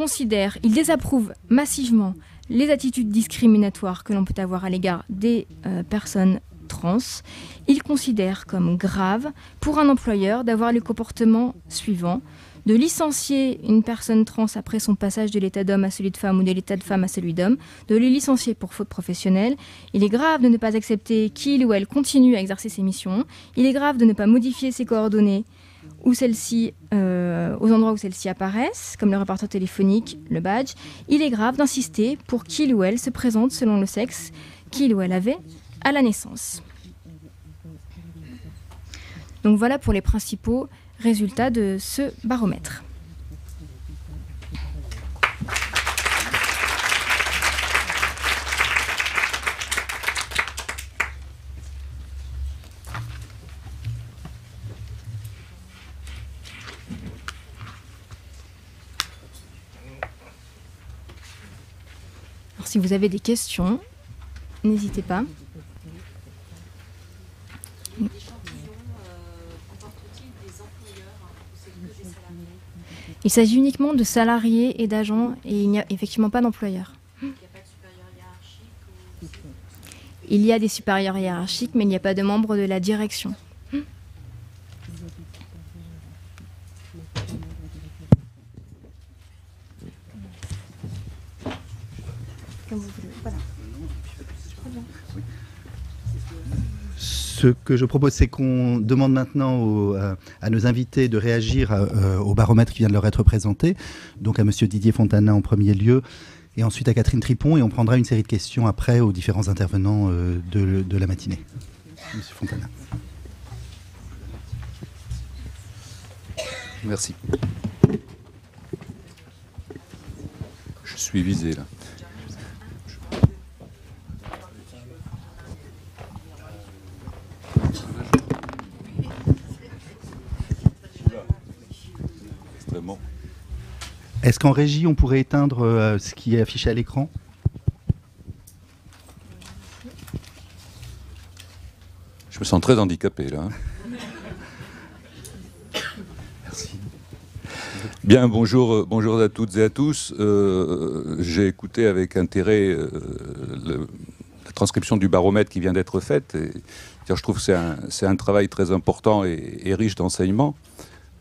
S4: désapprouve massivement les attitudes discriminatoires que l'on peut avoir à l'égard des personnes trans. Il considère comme grave pour un employeur d'avoir les comportements suivants: de licencier une personne trans après son passage de l'état d'homme à celui de femme ou de l'état de femme à celui d'homme, de les licencier pour faute professionnelle. Il est grave de ne pas accepter qu'il ou elle continue à exercer ses missions. Il est grave de ne pas modifier ses coordonnées ou celles-ci aux endroits où celles-ci apparaissent, comme le répertoire téléphonique, le badge. Il est grave d'insister pour qu'il ou elle se présente selon le sexe qu'il ou elle avait à la naissance. Donc voilà pour les principaux résultats de ce baromètre. Alors, si vous avez des questions, n'hésitez pas. Il s'agit uniquement de salariés et d'agents, et il n'y a effectivement pas d'employeurs. Il y a des supérieurs hiérarchiques, mais il n'y a pas de membres de la direction. Comme vous voulez. Voilà.
S1: Ce que je propose, c'est qu'on demande maintenant à nos invités de réagir au baromètre qui vient de leur être présenté, donc à M. Didier Fontana en premier lieu, et ensuite à Catherine Tripon, et on prendra une série de questions après aux différents intervenants de la matinée. M. Fontana.
S5: Merci. Je suis visé là.
S1: Est-ce qu'en régie, on pourrait éteindre ce qui est affiché à l'écran ?
S5: Je me sens très handicapé, là. Merci. Bien, bonjour à toutes et à tous. J'ai écouté avec intérêt la transcription du baromètre qui vient d'être faite. Et, je trouve que c'est un travail très important et riche d'enseignements.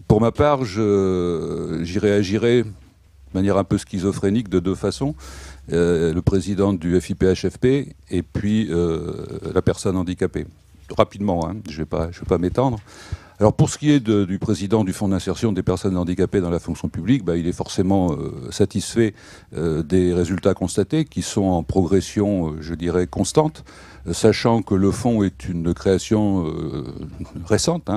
S5: Pour ma part, j'y réagirai de manière un peu schizophrénique de deux façons. Le président du FIPHFP et puis la personne handicapée. Rapidement, hein, je vais pas m'étendre. Alors pour ce qui est du président du Fonds d'insertion des personnes handicapées dans la fonction publique, il est forcément satisfait des résultats constatés qui sont en progression, je dirais, constante. Sachant que le fonds est une création récente,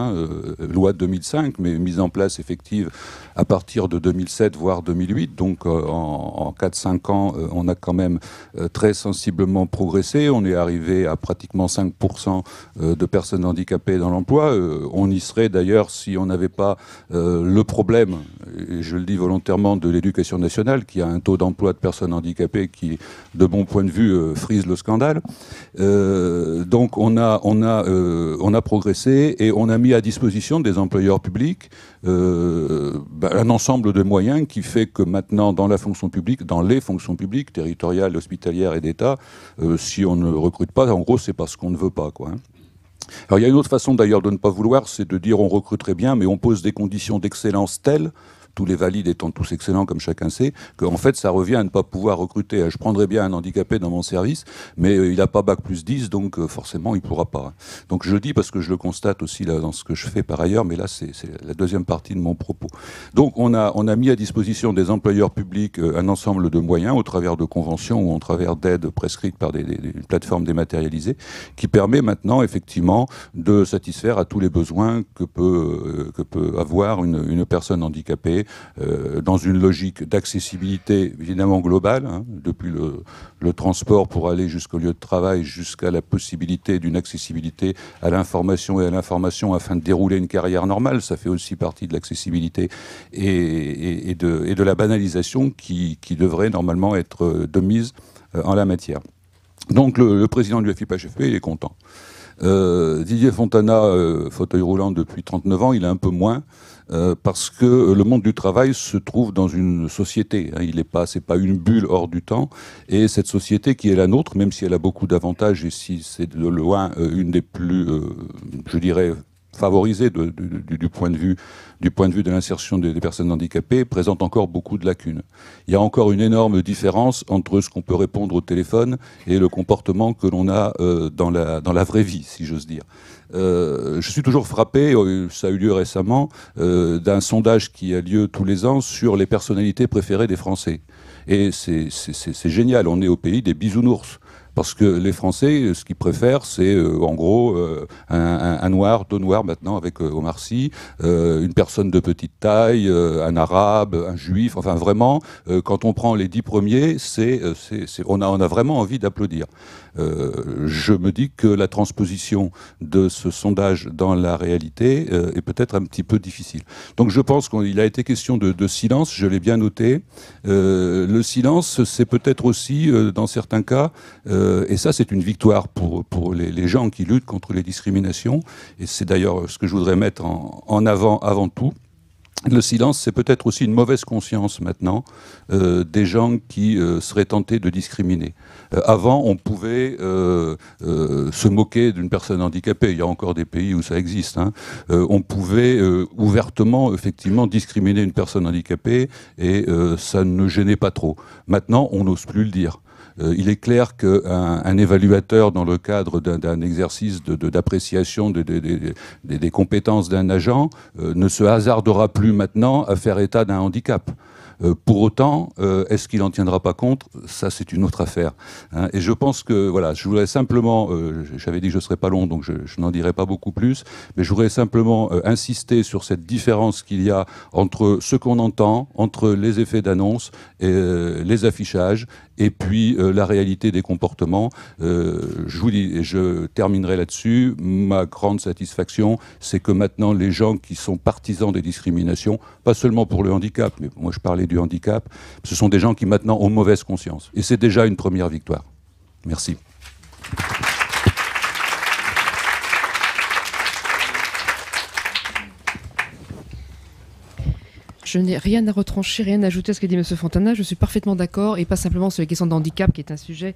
S5: loi de 2005, mais mise en place effective à partir de 2007, voire 2008. Donc en 4-5 ans, on a quand même très sensiblement progressé. On est arrivé à pratiquement 5% de personnes handicapées dans l'emploi. On y serait d'ailleurs si on n'avait pas le problème, et je le dis volontairement, de l'éducation nationale, qui a un taux d'emploi de personnes handicapées qui, de mon point de vue, frise le scandale. Donc on a progressé et on a mis à disposition des employeurs publics un ensemble de moyens qui fait que maintenant dans la fonction publique, dans les fonctions publiques, territoriales, hospitalières et d'État, si on ne recrute pas, en gros c'est parce qu'on ne veut pas, quoi. Alors il y a une autre façon d'ailleurs de ne pas vouloir, c'est de dire on recruterait bien, mais on pose des conditions d'excellence telles, tous les valides étant tous excellents comme chacun sait, qu'en fait ça revient à ne pas pouvoir recruter. Je prendrais bien un handicapé dans mon service, mais il n'a pas bac plus 10, donc forcément il ne pourra pas. Donc je le dis parce que je le constate aussi là, dans ce que je fais par ailleurs, mais là c'est la deuxième partie de mon propos. Donc on a mis à disposition des employeurs publics un ensemble de moyens au travers de conventions ou au travers d'aides prescrites par des plateformes dématérialisées, qui permet maintenant effectivement de satisfaire à tous les besoins que peut avoir une personne handicapée, discriminés, dans une logique d'accessibilité évidemment globale, hein, depuis le transport pour aller jusqu'au lieu de travail, jusqu'à la possibilité d'une accessibilité à l'information et à l'information afin de dérouler une carrière normale. Ça fait aussi partie de l'accessibilité et de la banalisation qui devrait normalement être de mise en la matière. Donc le président du FIPHFP, il est content. Didier Fontana, fauteuil roulant depuis 39 ans, il est un peu moins, parce que le monde du travail se trouve dans une société. Hein, c'est pas une bulle hors du temps. Et cette société qui est la nôtre, même si elle a beaucoup d'avantages et si c'est de loin une des plus, je dirais, favorisée du point de vue de l'insertion des personnes handicapées, présente encore beaucoup de lacunes. Il y a encore une énorme différence entre ce qu'on peut répondre au téléphone et le comportement que l'on a dans la vraie vie, si j'ose dire. Je suis toujours frappé, ça a eu lieu récemment, d'un sondage qui a lieu tous les ans sur les personnalités préférées des Français. Et c'est génial, on est au pays des bisounours. Parce que les Français, ce qu'ils préfèrent, c'est en gros un noir, deux noirs maintenant avec Omar Sy, une personne de petite taille, un arabe, un juif. Enfin vraiment, quand on prend les 10 premiers, on a vraiment envie d'applaudir. Je me dis que la transposition de ce sondage dans la réalité est peut-être un petit peu difficile. Donc je pense qu'il a été question de silence, je l'ai bien noté. Le silence, c'est peut-être aussi, dans certains cas, et ça c'est une victoire pour les gens qui luttent contre les discriminations, et c'est d'ailleurs ce que je voudrais mettre en avant tout. Le silence, c'est peut-être aussi une mauvaise conscience maintenant des gens qui seraient tentés de discriminer. Avant, on pouvait se moquer d'une personne handicapée. Il y a encore des pays où ça existe. Hein. On pouvait ouvertement, effectivement, discriminer une personne handicapée et ça ne gênait pas trop. Maintenant, on n'ose plus le dire. Il est clair qu'un évaluateur, dans le cadre d'un exercice d'appréciation des compétences d'un agent, ne se hasardera plus maintenant à faire état d'un handicap. Pour autant, est-ce qu'il n'en tiendra pas compte? Ça, c'est une autre affaire. Hein. Et je pense que, voilà, je voudrais simplement, j'avais dit que je ne serais pas long, donc je n'en dirai pas beaucoup plus, mais je voudrais simplement insister sur cette différence qu'il y a entre ce qu'on entend, entre les effets d'annonce, les affichages, et puis la réalité des comportements. Je vous dis, et je terminerai là-dessus, ma grande satisfaction, c'est que maintenant, les gens qui sont partisans des discriminations, pas seulement pour le handicap, mais moi je parlais du handicap, ce sont des gens qui maintenant ont mauvaise conscience. Et c'est déjà une première victoire. Merci.
S6: Je n'ai rien à retrancher, rien à ajouter à ce qu'a dit M. Fontana. Je suis parfaitement d'accord, et pas simplement sur les questions de handicap, qui est un sujet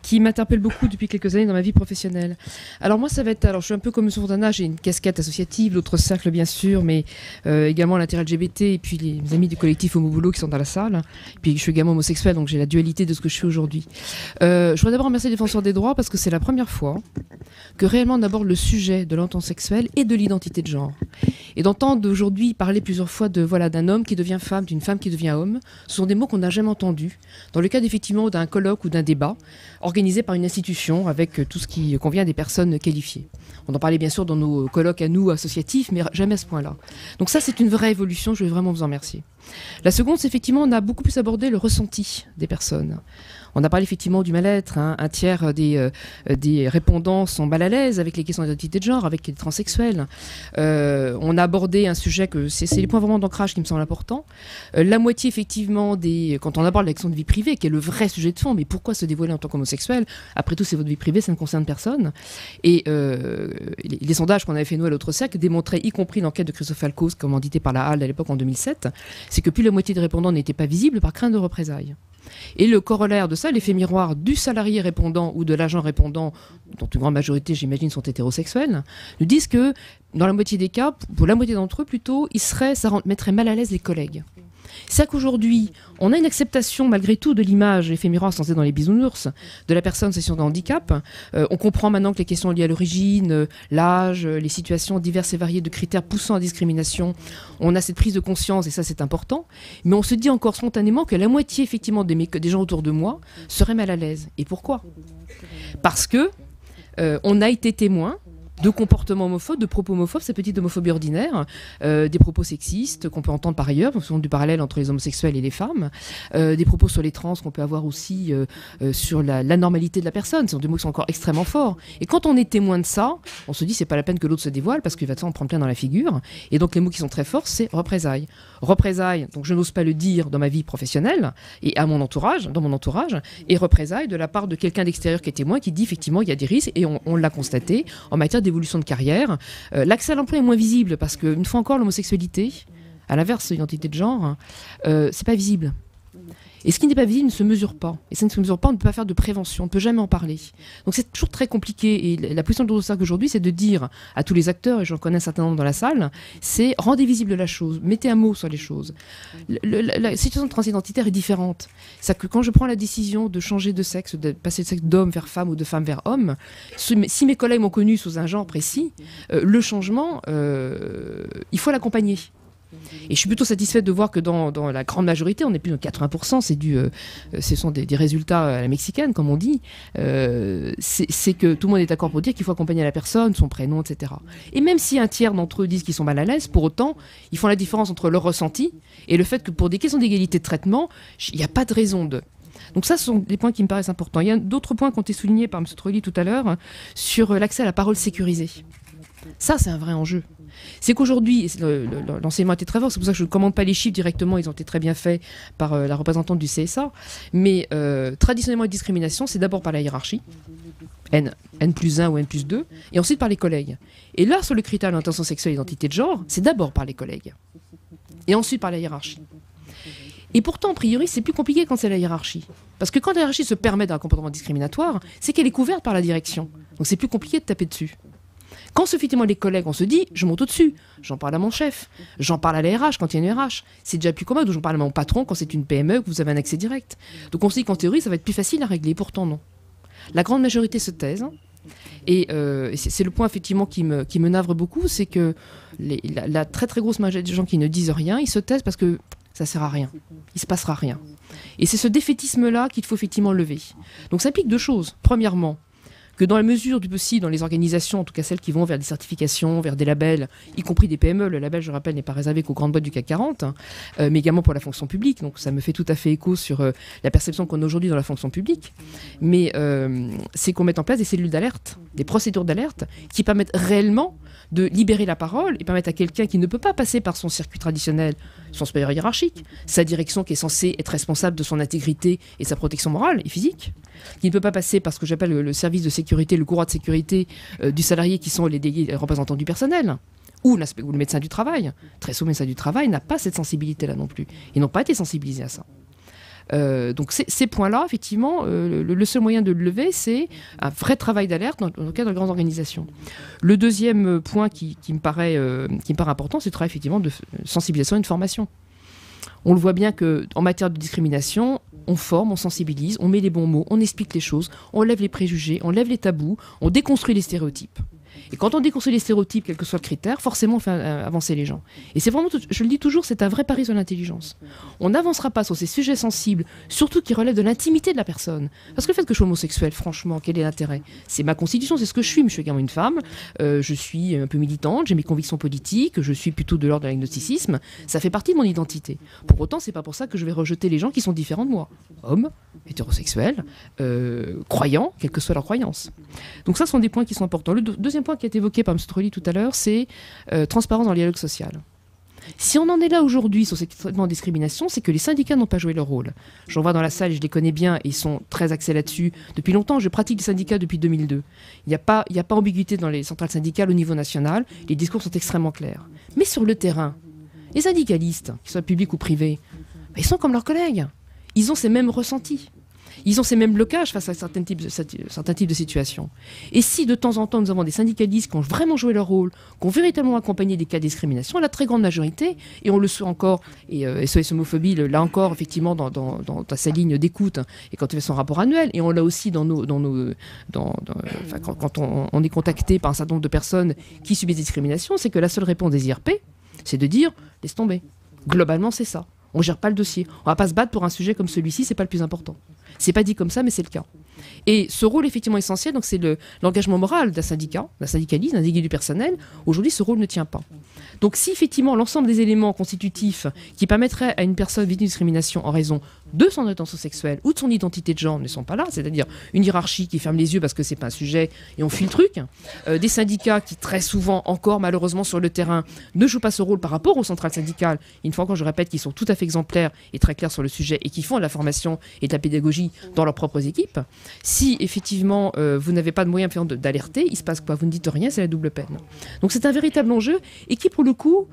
S6: qui m'interpelle beaucoup depuis quelques années dans ma vie professionnelle. Alors moi, ça va être... Alors je suis un peu comme M. Fontana, j'ai une casquette associative, l'autre cercle bien sûr, mais également l'inter-LGBT, et puis les amis du collectif Homo Boulot qui sont dans la salle. Et puis je suis également homosexuel, donc j'ai la dualité de ce que je suis aujourd'hui. Je voudrais d'abord remercier les défenseurs des droits, parce que c'est la première fois que réellement on aborde le sujet de l'entente sexuelle et de l'identité de genre. Et d'entendre aujourd'hui parler plusieurs fois d'un homme qui devient femme, d'une femme qui devient homme, ce sont des mots qu'on n'a jamais entendus dans le cadre effectivement d'un colloque ou d'un débat organisé par une institution avec tout ce qui convient des personnes qualifiées. On en parlait bien sûr dans nos colloques à nous, associatifs, mais jamais à ce point-là. Donc ça, c'est une vraie évolution, je vais vraiment vous en remercier. La seconde, c'est effectivement, on a beaucoup plus abordé le ressenti des personnes. On a parlé effectivement du mal-être. Hein. Un tiers des répondants sont mal à l'aise avec les questions d'identité de genre, avec les transsexuels. On a abordé un sujet que c'est les points vraiment d'ancrage qui me semblent importants. La moitié effectivement quand on aborde l'action de vie privée, qui est le vrai sujet de fond, mais pourquoi se dévoiler en tant qu'homosexuel? Après tout, c'est votre vie privée, ça ne concerne personne. Et les sondages qu'on avait fait nous à l'autre cercle démontraient, y compris l'enquête de Christophe Falcos, commanditée par la HALD à l'époque en 2007, c'est que plus la moitié des répondants n'étaient pas visibles par crainte de représailles. Et le corollaire de ça, l'effet miroir du salarié répondant ou de l'agent répondant, dont une grande majorité, j'imagine, sont hétérosexuels, nous disent que, dans la moitié des cas, pour la moitié d'entre eux plutôt, ça mettrait mal à l'aise les collègues. C'est qu'aujourd'hui, on a une acceptation malgré tout de l'image, l'effet miroir censé dans les bisounours, de la personne en situation de handicap. On comprend maintenant que les questions liées à l'origine, l'âge, les situations diverses et variées de critères poussant à discrimination, on a cette prise de conscience et ça c'est important. Mais on se dit encore spontanément que la moitié effectivement des gens autour de moi seraient mal à l'aise. Et pourquoi ? Parce que on a été témoin de comportements homophobes, de propos homophobes, cette petite homophobie ordinaire, des propos sexistes qu'on peut entendre par ailleurs, parce qu'on a du parallèle entre les homosexuels et les femmes, des propos sur les trans qu'on peut avoir aussi sur la normalité de la personne. Ce sont des mots qui sont encore extrêmement forts. Et quand on est témoin de ça, on se dit c'est pas la peine que l'autre se dévoile parce qu'il va en prendre plein dans la figure. Et donc les mots qui sont très forts, c'est représailles. Représailles, donc je n'ose pas le dire dans ma vie professionnelle et à mon entourage, dans mon entourage, et représailles de la part de quelqu'un d'extérieur qui est témoin, qui dit effectivement il y a des risques, et on l'a constaté en matière d'évolution de carrière. L'accès à l'emploi est moins visible parce qu'une fois encore, l'homosexualité, à l'inverse de l'identité de genre, c'est pas visible. Et ce qui n'est pas visible ne se mesure pas. Et ça ne se mesure pas, on ne peut pas faire de prévention, on ne peut jamais en parler. Donc c'est toujours très compliqué. Et la position de l'Eurosac aujourd'hui, c'est de dire à tous les acteurs, et j'en connais un certain nombre dans la salle, c'est rendez visible la chose, mettez un mot sur les choses. La situation transidentitaire est différente. C'est que quand je prends la décision de changer de sexe, de passer de sexe d'homme vers femme ou de femme vers homme, si mes collègues m'ont connu sous un genre précis, le changement, il faut l'accompagner. Et je suis plutôt satisfaite de voir que dans la grande majorité, on est plus de 80%, ce sont des résultats à la mexicaine, comme on dit, c'est que tout le monde est d'accord pour dire qu'il faut accompagner la personne, son prénom, etc. Et même si un tiers d'entre eux disent qu'ils sont mal à l'aise, pour autant, ils font la différence entre leur ressenti et le fait que pour des questions d'égalité de traitement, il n'y a pas de raison de... Donc ça, ce sont des points qui me paraissent importants. Il y a d'autres points qui ont été soulignés par M. Trolli tout à l'heure sur l'accès à la parole sécurisée. Ça, c'est un vrai enjeu. C'est qu'aujourd'hui, l'enseignement était très fort, c'est pour ça que je ne commande pas les chiffres directement, ils ont été très bien faits par la représentante du CSA, mais traditionnellement, la discrimination, c'est d'abord par la hiérarchie, N+1 ou N+2, et ensuite par les collègues. Et là, sur le critère de l'orientation sexuelle et d'identité de genre, c'est d'abord par les collègues, et ensuite par la hiérarchie. Et pourtant, a priori, c'est plus compliqué quand c'est la hiérarchie. Parce que quand la hiérarchie se permet d'un comportement discriminatoire, c'est qu'elle est couverte par la direction. Donc c'est plus compliqué de taper dessus. Quand effectivement les collègues, on se dit, je monte au-dessus, j'en parle à mon chef, j'en parle à la RH quand il y a une RH. C'est déjà plus commode, ou j'en parle à mon patron quand c'est une PME, que vous avez un accès direct. Donc on se dit qu'en théorie, ça va être plus facile à régler, pourtant non. La grande majorité se taise, et c'est le point effectivement qui me navre beaucoup, c'est que la très très grosse majorité des gens qui ne disent rien, ils se taisent parce que ça sert à rien, il se passera rien. Et c'est ce défaitisme-là qu'il faut effectivement lever. Donc ça implique deux choses. Premièrement, que dans la mesure du possible, dans les organisations, en tout cas celles qui vont vers des certifications, vers des labels, y compris des PME, le label, je rappelle, n'est pas réservé qu'aux grandes boîtes du CAC 40, mais également pour la fonction publique, donc ça me fait tout à fait écho sur la perception qu'on a aujourd'hui dans la fonction publique, mais c'est qu'on mette en place des cellules d'alerte, des procédures d'alerte, qui permettent réellement de libérer la parole et permettre à quelqu'un qui ne peut pas passer par son circuit traditionnel, son supérieur hiérarchique, sa direction qui est censée être responsable de son intégrité et sa protection morale et physique, qui ne peut pas passer par ce que j'appelle le service de sécurité, le courroie de sécurité du salarié qui sont les représentants du personnel, ou le médecin du travail. Très souvent, le médecin du travail n'a pas cette sensibilité-là non plus. Ils n'ont pas été sensibilisés à ça. Donc ces points-là, effectivement, le seul moyen de le lever, c'est un vrai travail d'alerte dans le cadre de grandes organisations. Le deuxième point qui me paraît important, c'est le travail effectivement de sensibilisation et de formation. On le voit bien qu'en matière de discrimination, on forme, on sensibilise, on met les bons mots, on explique les choses, on lève les préjugés, on lève les tabous, on déconstruit les stéréotypes. Et quand on déconstruit les stéréotypes, quel que soit le critère, forcément on fait avancer les gens. Et c'est vraiment, je le dis toujours, c'est un vrai pari sur l'intelligence. On n'avancera pas sur ces sujets sensibles, surtout qui relèvent de l'intimité de la personne. Parce que le fait que je sois homosexuel, franchement, quel est l'intérêt? C'est ma constitution, c'est ce que je suis. Je suis également une femme, je suis un peu militante, j'ai mes convictions politiques, je suis plutôt de l'ordre de l'agnosticisme. Ça fait partie de mon identité. Pour autant, c'est pas pour ça que je vais rejeter les gens qui sont différents de moi. Hommes, hétérosexuels, croyants, quelle que soit leur croyance. Donc ça, ce sont des points qui sont importants. Le deuxième point qui a été évoqué par M. Trolli tout à l'heure, c'est transparence dans le dialogue social. Si on en est là aujourd'hui sur ces traitements de discrimination, c'est que les syndicats n'ont pas joué leur rôle. J'en vois dans la salle et je les connais bien et ils sont très axés là-dessus. Depuis longtemps, je pratique les syndicats depuis 2002. Il n'y a pas ambiguïté dans les centrales syndicales au niveau national. Les discours sont extrêmement clairs. Mais sur le terrain, les syndicalistes, qu'ils soient publics ou privés, ils sont comme leurs collègues. Ils ont ces mêmes ressentis. Ils ont ces mêmes blocages face à certains types de situations. Et si de temps en temps nous avons des syndicalistes qui ont vraiment joué leur rôle, qui ont véritablement accompagné des cas de discrimination, la très grande majorité, et on le sait encore, et SOS Homophobie l'a encore effectivement dans sa ligne d'écoute, et quand il fait son rapport annuel, et on l'a aussi quand on est contacté par un certain nombre de personnes qui subissent des discriminations, c'est que la seule réponse des IRP, c'est de dire « laisse tomber ». Globalement, c'est ça. On ne gère pas le dossier. On ne va pas se battre pour un sujet comme celui-ci, c'est pas le plus important. C'est pas dit comme ça, mais c'est le cas. Et ce rôle effectivement essentiel, donc c'est l'engagement moral d'un syndicat, d'un syndicaliste, d'un délégué du personnel. Aujourd'hui, ce rôle ne tient pas. Donc si effectivement l'ensemble des éléments constitutifs qui permettraient à une personne victime de discrimination en raison de son orientation sexuelle ou de son identité de genre ne sont pas là, c'est-à-dire une hiérarchie qui ferme les yeux parce que c'est pas un sujet et on fuit le truc, des syndicats qui très souvent encore malheureusement sur le terrain ne jouent pas ce rôle par rapport aux centrales syndicales, une fois encore je répète qu'ils sont tout à fait exemplaires et très clairs sur le sujet et qui font de la formation et de la pédagogie dans leurs propres équipes. Si effectivement vous n'avez pas de moyens d'alerter, il se passe quoi? Vous ne dites rien, c'est la double peine. Donc c'est un véritable enjeu et qui pour le coup,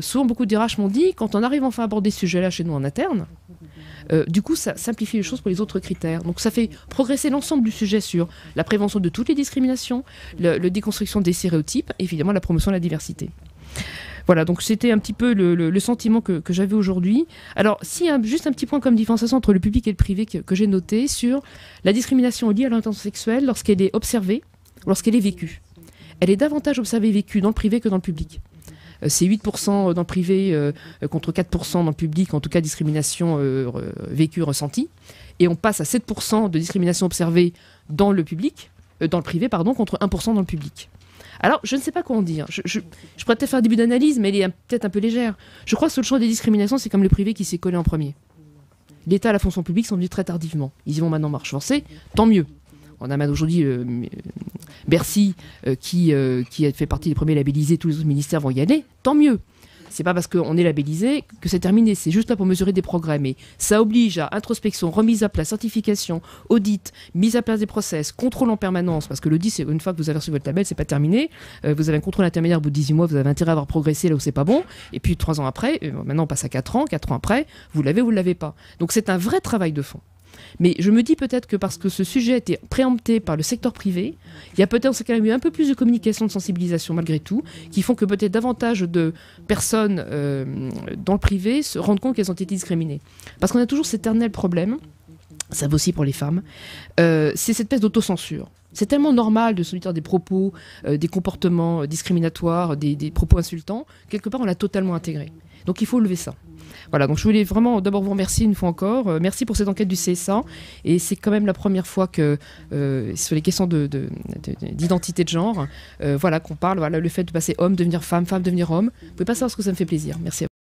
S6: souvent beaucoup de DRH m'ont dit, quand on arrive enfin à aborder ce sujet-là chez nous en interne, du coup, ça simplifie les choses pour les autres critères. Donc ça fait progresser l'ensemble du sujet sur la prévention de toutes les discriminations, la déconstruction des stéréotypes, et évidemment la promotion de la diversité. Voilà, donc c'était un petit peu le sentiment que j'avais aujourd'hui. Alors, juste un petit point comme différenciation entre le public et le privé que j'ai noté sur la discrimination liée à l'orientation sexuelle lorsqu'elle est observée, lorsqu'elle est vécue. Elle est davantage observée et vécue dans le privé que dans le public. C'est 8% dans le privé contre 4% dans le public, en tout cas discrimination vécue, ressentie. Et on passe à 7% de discrimination observée dans le public, dans le privé, pardon, contre 1% dans le public. Alors, je ne sais pas quoi en dire. Je pourrais peut-être faire un début d'analyse, mais elle est peut-être un peu légère. Je crois que sur le champ des discriminations, c'est comme le privé qui s'est collé en premier. L'État et la fonction publique sont venus très tardivement. Ils y vont maintenant marche forcée, tant mieux. On a aujourd'hui Bercy qui a fait partie des premiers labellisés, tous les autres ministères vont y aller, tant mieux. C'est pas parce qu'on est labellisé que c'est terminé, c'est juste là pour mesurer des progrès. Mais ça oblige à introspection, remise à plat, certification, audit, mise à place des process, contrôle en permanence, parce que l'audit, c'est une fois que vous avez reçu votre label, c'est pas terminé. Vous avez un contrôle intermédiaire au bout de 18 mois, vous avez intérêt à avoir progressé là où c'est pas bon. Et puis 3 ans après, maintenant on passe à 4 ans après, vous l'avez ou vous l'avez pas. Donc c'est un vrai travail de fond. Mais je me dis peut-être que parce que ce sujet a été préempté par le secteur privé, il y a peut-être quand même eu un peu plus de communication, de sensibilisation malgré tout, qui font que peut-être davantage de personnes dans le privé se rendent compte qu'elles ont été discriminées. Parce qu'on a toujours cet éternel problème, ça vaut aussi pour les femmes, c'est cette espèce d'autocensure. C'est tellement normal de se dire des propos, des comportements discriminatoires, des propos insultants, quelque part on l'a totalement intégré. Donc il faut lever ça. Voilà, donc je voulais vraiment d'abord vous remercier une fois encore. Merci pour cette enquête du CSA. Et c'est quand même la première fois que sur les questions d'identité de genre, voilà, qu'on parle, voilà, le fait de passer homme, devenir femme, femme, devenir homme. Vous pouvez pas savoir ce que ça me fait plaisir. Merci à vous.